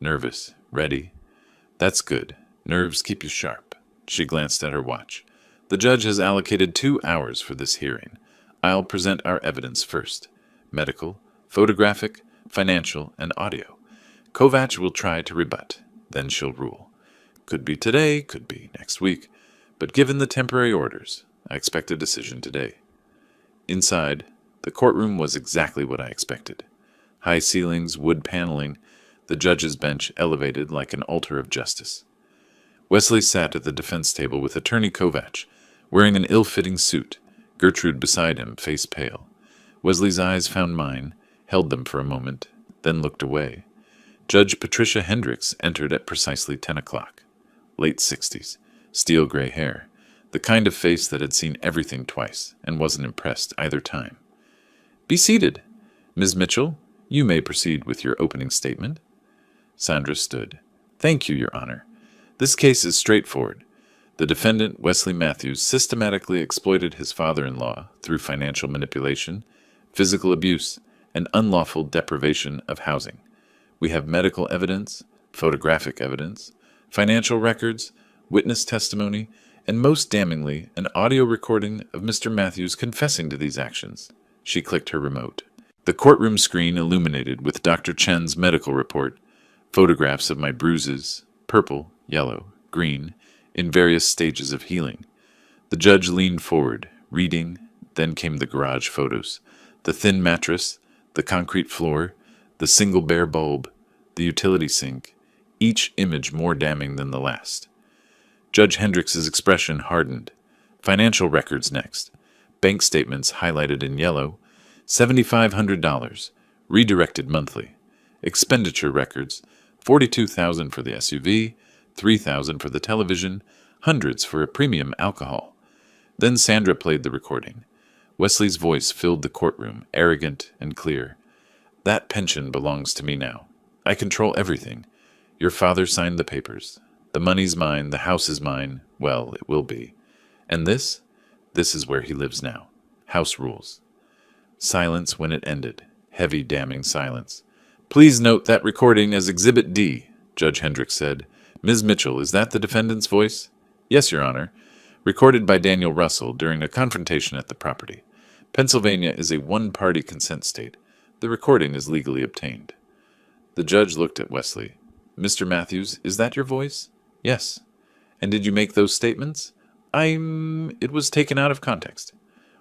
"Nervous. Ready." "That's good. Nerves keep you sharp." She glanced at her watch. "The judge has allocated 2 hours for this hearing. I'll present our evidence first. Medical, photographic, financial, and audio. Kovach will try to rebut. Then she'll rule. Could be today, could be next week. But given the temporary orders, I expect a decision today." Inside, the courtroom was exactly what I expected. High ceilings, wood paneling, the judge's bench elevated like an altar of justice. Wesley sat at the defense table with Attorney Kovach, wearing an ill-fitting suit, Gertrude beside him, face pale. Wesley's eyes found mine, held them for a moment, then looked away. Judge Patricia Hendricks entered at precisely 10 o'clock. Late 60s, steel-gray hair, the kind of face that had seen everything twice and wasn't impressed either time. "Be seated. Ms. Mitchell, you may proceed with your opening statement." Sandra stood. "Thank you, Your Honor. This case is straightforward. The defendant, Wesley Matthews, systematically exploited his father-in-law through financial manipulation, physical abuse, and unlawful deprivation of housing. We have medical evidence, photographic evidence, financial records, witness testimony, and most damningly, an audio recording of Mr. Matthews confessing to these actions." She clicked her remote. The courtroom screen illuminated with Dr. Chen's medical report, photographs of my bruises, purple, yellow, green, in various stages of healing. The judge leaned forward, reading. Then came the garage photos. The thin mattress, the concrete floor, the single bare bulb, the utility sink, each image more damning than the last. Judge Hendricks's expression hardened. Financial records next. Bank statements highlighted in yellow. $7,500, redirected monthly. Expenditure records. $42,000 for the SUV, $3,000 for the television, hundreds for a premium alcohol. Then Sandra played the recording. Wesley's voice filled the courtroom, arrogant and clear. That pension belongs to me now. I control everything. Your father signed the papers. The money's mine, the house is mine. Well, it will be. And this? This is where he lives now. House rules. Silence when it ended. Heavy, damning silence. Please note that recording as Exhibit D, Judge Hendricks said. Ms. Mitchell, is that the defendant's voice? Yes, Your Honor. Recorded by Daniel Russell during a confrontation at the property. Pennsylvania is a one-party consent state. The recording is legally obtained. The judge looked at Wesley. Mr. Matthews, is that your voice? Yes. And did you make those statements? It was taken out of context.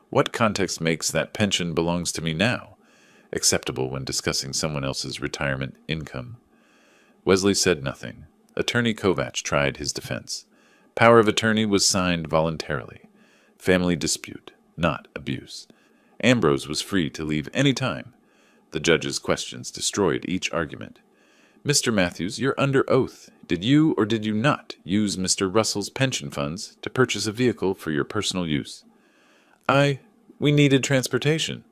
What context makes that pension belongs to me now acceptable when discussing someone else's retirement income? Wesley said nothing. Attorney Kovach tried his defense. Power of attorney was signed voluntarily. Family dispute, not abuse. Ambrose was free to leave any time. The judge's questions destroyed each argument. Mr. Matthews, you're under oath. Did you or did you not use Mr. Russell's pension funds to purchase a vehicle for your personal use? We needed transportation.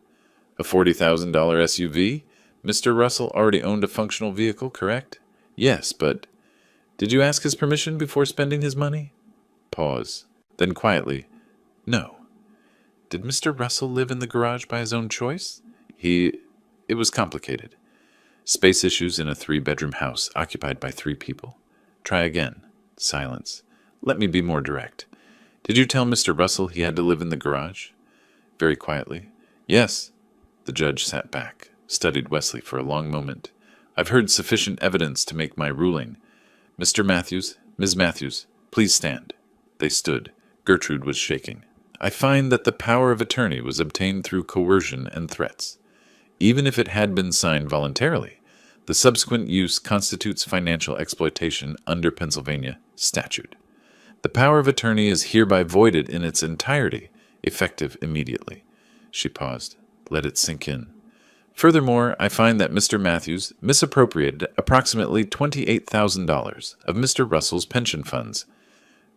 A $40,000 SUV? Mr. Russell already owned a functional vehicle, correct? Yes, but did you ask his permission before spending his money? Pause. Then quietly, no. Did Mr. Russell live in the garage by his own choice? It was complicated. Space issues in a 3-bedroom house occupied by 3 people. Try again. Silence. Let me be more direct. Did you tell Mr. Russell he had to live in the garage? Very quietly. Yes. The judge sat back, studied Wesley for a long moment. I've heard sufficient evidence to make my ruling. Mr. Matthews, Ms. Matthews, please stand. They stood. Gertrude was shaking. I find that the power of attorney was obtained through coercion and threats. Even if it had been signed voluntarily, the subsequent use constitutes financial exploitation under Pennsylvania statute. The power of attorney is hereby voided in its entirety, effective immediately. She paused. Let it sink in. Furthermore, I find that Mr. Matthews misappropriated approximately $28,000 of Mr. Russell's pension funds.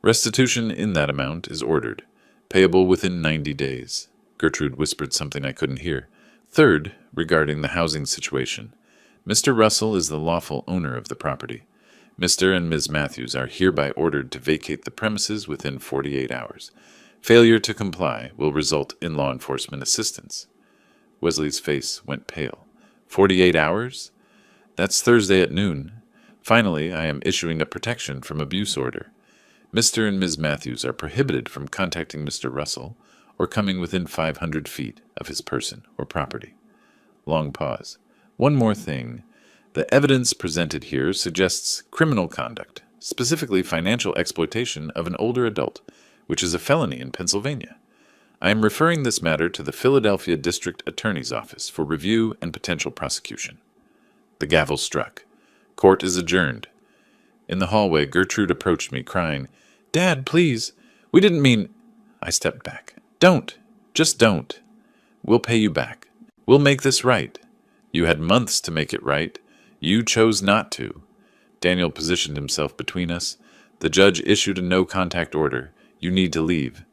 Restitution in that amount is ordered, payable within 90 days. Gertrude whispered something I couldn't hear. Third, regarding the housing situation, Mr. Russell is the lawful owner of the property. Mr. and Ms. Matthews are hereby ordered to vacate the premises within 48 hours. Failure to comply will result in law enforcement assistance. Wesley's face went pale. 48 hours? That's Thursday at noon. Finally, I am issuing a protection from abuse order. Mr. and Ms. Matthews are prohibited from contacting Mr. Russell or coming within 500 feet of his person or property. Long pause. One more thing. The evidence presented here suggests criminal conduct, specifically financial exploitation of an older adult, which is a felony in Pennsylvania. I am referring this matter to the Philadelphia District Attorney's Office for review and potential prosecution. The gavel struck. Court is adjourned. In the hallway, Gertrude approached me, crying, Dad, please. We didn't mean... I stepped back. Don't. Just don't. We'll pay you back. We'll make this right. You had months to make it right. You chose not to. Daniel positioned himself between us. The judge issued a no-contact order. You need to leave.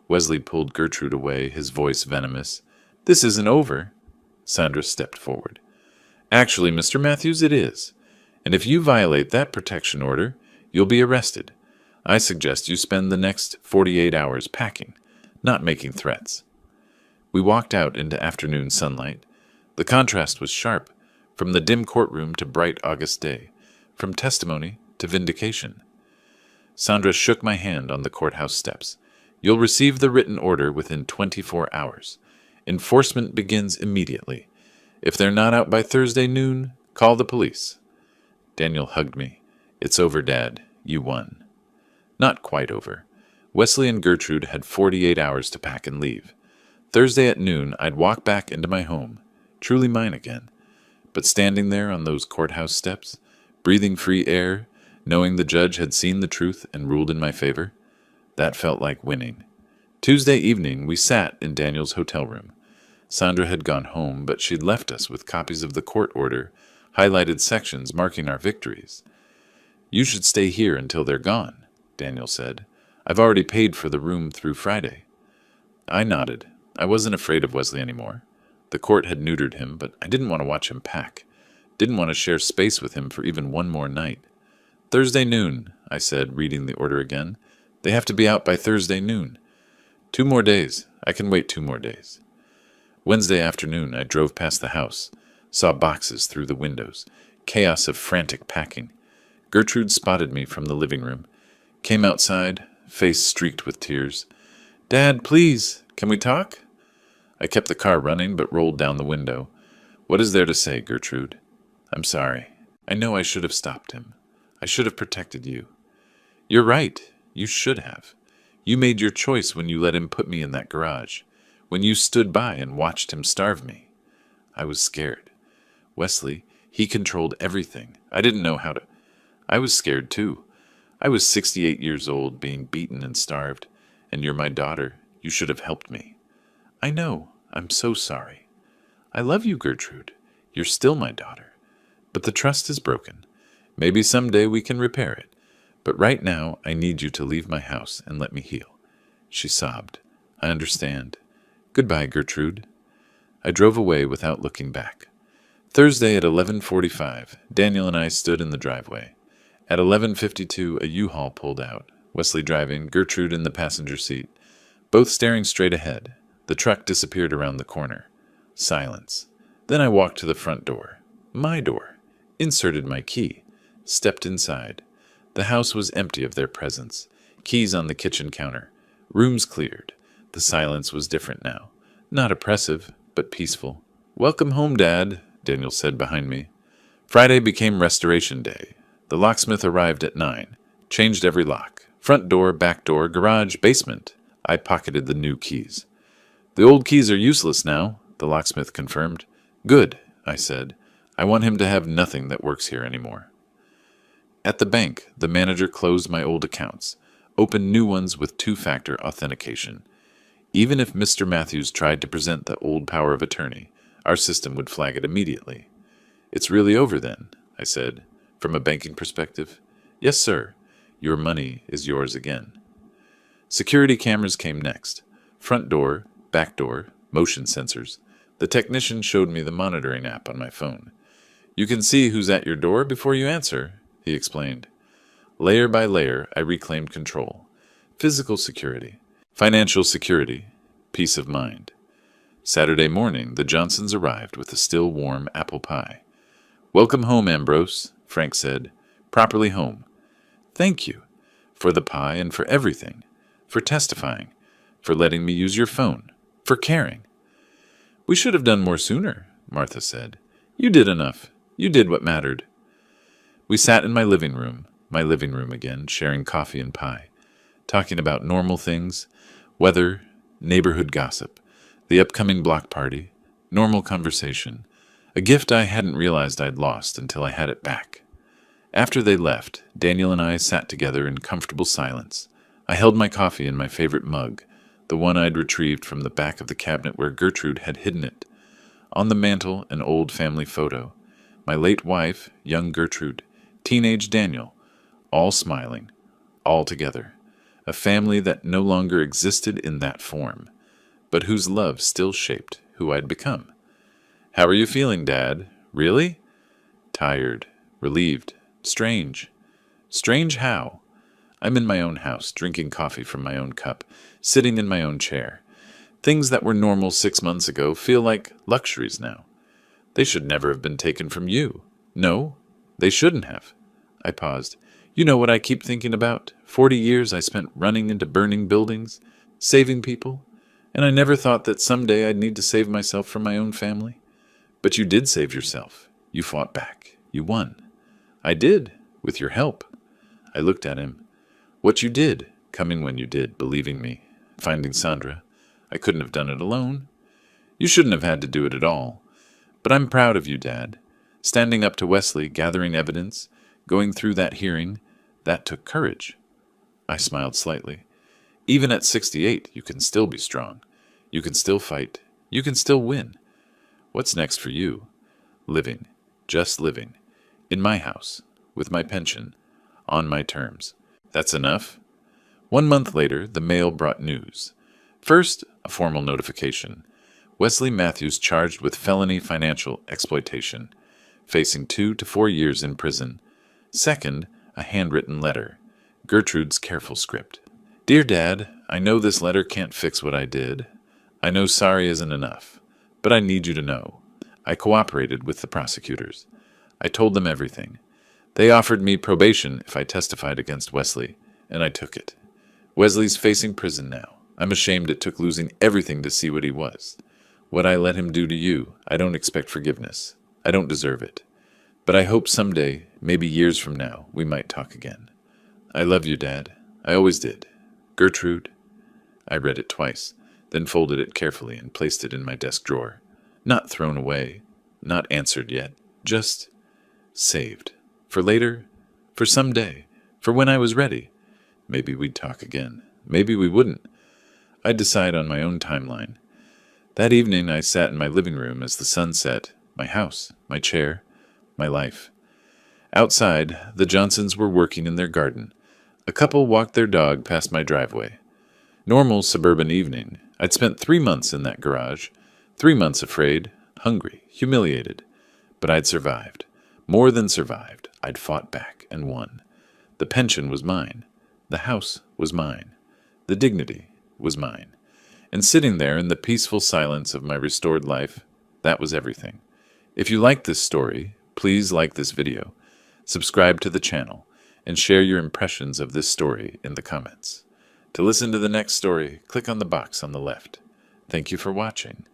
Wesley pulled Gertrude away, his voice venomous. This isn't over. Sandra stepped forward. Actually, Mr. Matthews, it is. And if you violate that protection order, you'll be arrested. I suggest you spend the next 48 hours packing, not making threats. We walked out into afternoon sunlight. The contrast was sharp, from the dim courtroom to bright August day, from testimony to vindication. Sandra shook my hand on the courthouse steps. You'll receive the written order within 24 hours. Enforcement begins immediately. If they're not out by Thursday noon, call the police. Daniel hugged me. It's over, Dad. You won. Not quite over. Wesley and Gertrude had 48 hours to pack and leave. Thursday at noon, I'd walk back into my home, truly mine again. But standing there on those courthouse steps, breathing free air, knowing the judge had seen the truth and ruled in my favor, that felt like winning. Tuesday evening, we sat in Daniel's hotel room. Sandra had gone home, but she'd left us with copies of the court order, highlighted sections marking our victories. "You should stay here until they're gone," Daniel said. "I've already paid for the room through Friday." I nodded. I wasn't afraid of Wesley anymore. The court had neutered him, but I didn't want to watch him pack. Didn't want to share space with him for even one more night. "Thursday noon," I said, reading the order again. "They have to be out by Thursday noon. 2 more days. I can wait 2 more days." Wednesday afternoon, I drove past the house, saw boxes through the windows, chaos of frantic packing. Gertrude spotted me from the living room, came outside, face streaked with tears. "Dad, please, can we talk?" I kept the car running but rolled down the window. "What is there to say, Gertrude?" "I'm sorry. I know I should have stopped him. I should have protected you." "You're right. You should have. You made your choice when you let him put me in that garage, when you stood by and watched him starve me." I was scared. Wesley, he controlled everything. I didn't know how to. I was scared too. I was 68 years old, being beaten and starved, and you're my daughter. You should have helped me. "I know. I'm so sorry." "I love you, Gertrude. You're still my daughter. But the trust is broken. Maybe someday we can repair it. But right now, I need you to leave my house and let me heal." She sobbed. "I understand. Goodbye, Gertrude." I drove away without looking back. Thursday at 11:45, Daniel and I stood in the driveway. At 11:52, a U-Haul pulled out, Wesley driving, Gertrude in the passenger seat, both staring straight ahead. The truck disappeared around the corner. Silence. Then I walked to the front door. My door. Inserted my key. Stepped inside. The house was empty of their presence. Keys on the kitchen counter. Rooms cleared. The silence was different now. Not oppressive, but peaceful. "Welcome home, Dad," Daniel said behind me. Friday became Restoration Day. The locksmith arrived at 9. Changed every lock. Front door, back door, garage, basement. I pocketed the new keys. "The old keys are useless now," the locksmith confirmed. "Good," I said. "I want him to have nothing that works here anymore." At the bank, the manager closed my old accounts, opened new ones with 2-factor authentication. Even if Mr. Matthews tried to present the old power of attorney, our system would flag it immediately. "It's really over then," I said, "from a banking perspective?" "Yes, sir. Your money is yours again." Security cameras came next. Front door, back door, motion sensors. The technician showed me the monitoring app on my phone. "You can see who's at your door before you answer," he explained. Layer by layer, I reclaimed control. Physical security, financial security, peace of mind. Saturday morning, the Johnsons arrived with a still warm apple pie. "Welcome home, Ambrose," Frank said. "Properly home." "Thank you. For the pie and for everything. For testifying. For letting me use your phone. For caring." "We should have done more sooner," Martha said. "You did enough. You did what mattered." We sat in my living room again, sharing coffee and pie, talking about normal things, weather, neighborhood gossip, the upcoming block party, normal conversation, a gift I hadn't realized I'd lost until I had it back. After they left, Daniel and I sat together in comfortable silence. I held my coffee in my favorite mug, the one I'd retrieved from the back of the cabinet where Gertrude had hidden it. On the mantel, an old family photo. My late wife, young Gertrude, teenage Daniel, all smiling, all together. A family that no longer existed in that form, but whose love still shaped who I'd become. "How are you feeling, Dad? Really?" "Tired, relieved, strange." "Strange how?" "I'm in my own house, drinking coffee from my own cup, sitting in my own chair. Things that were normal 6 months ago feel like luxuries now. They should never have been taken from you." "No, they shouldn't have." I paused. "You know what I keep thinking about? 40 years I spent running into burning buildings, saving people, and I never thought that someday I'd need to save myself from my own family. But you did save yourself. You fought back. You won." "I did, with your help." I looked at him. "What you did, coming when you did, believing me, finding Sandra. I couldn't have done it alone. You shouldn't have had to do it at all. But I'm proud of you, Dad. Standing up to Wesley, gathering evidence, going through that hearing, that took courage. I smiled slightly. Even at 68, you can still be strong. You can still fight. You can still win. What's next for you? Living. Just living. In my house. With my pension. On my terms. That's enough? 1 month later, the mail brought news. First, a formal notification. Wesley Matthews charged with felony financial exploitation, facing 2 to 4 years in prison. Second, a handwritten letter. Gertrude's careful script. Dear Dad, I know this letter can't fix what I did. I know sorry isn't enough, but I need you to know. I cooperated with the prosecutors. I told them everything. They offered me probation if I testified against Wesley, and I took it. Wesley's facing prison now. I'm ashamed it took losing everything to see what he was. What I let him do to you, I don't expect forgiveness. I don't deserve it. But I hope someday, maybe years from now, we might talk again. I love you, Dad. I always did. Gertrude. I read it twice, then folded it carefully and placed it in my desk drawer. Not thrown away, not answered yet, just saved. For later, for someday, for when I was ready. Maybe we'd talk again. Maybe we wouldn't. I'd decide on my own timeline. That evening I sat in my living room as the sun set, my house, my chair, my life. Outside, the Johnsons were working in their garden. A couple walked their dog past my driveway. Normal suburban evening. I'd spent 3 months in that garage. 3 months afraid, hungry, humiliated. But I'd survived. More than survived. I'd fought back and won. The pension was mine. The house was mine. The dignity was mine. And sitting there in the peaceful silence of my restored life, that was everything. If you like this story, please like this video, subscribe to the channel, and share your impressions of this story in the comments. To listen to the next story, click on the box on the left. Thank you for watching.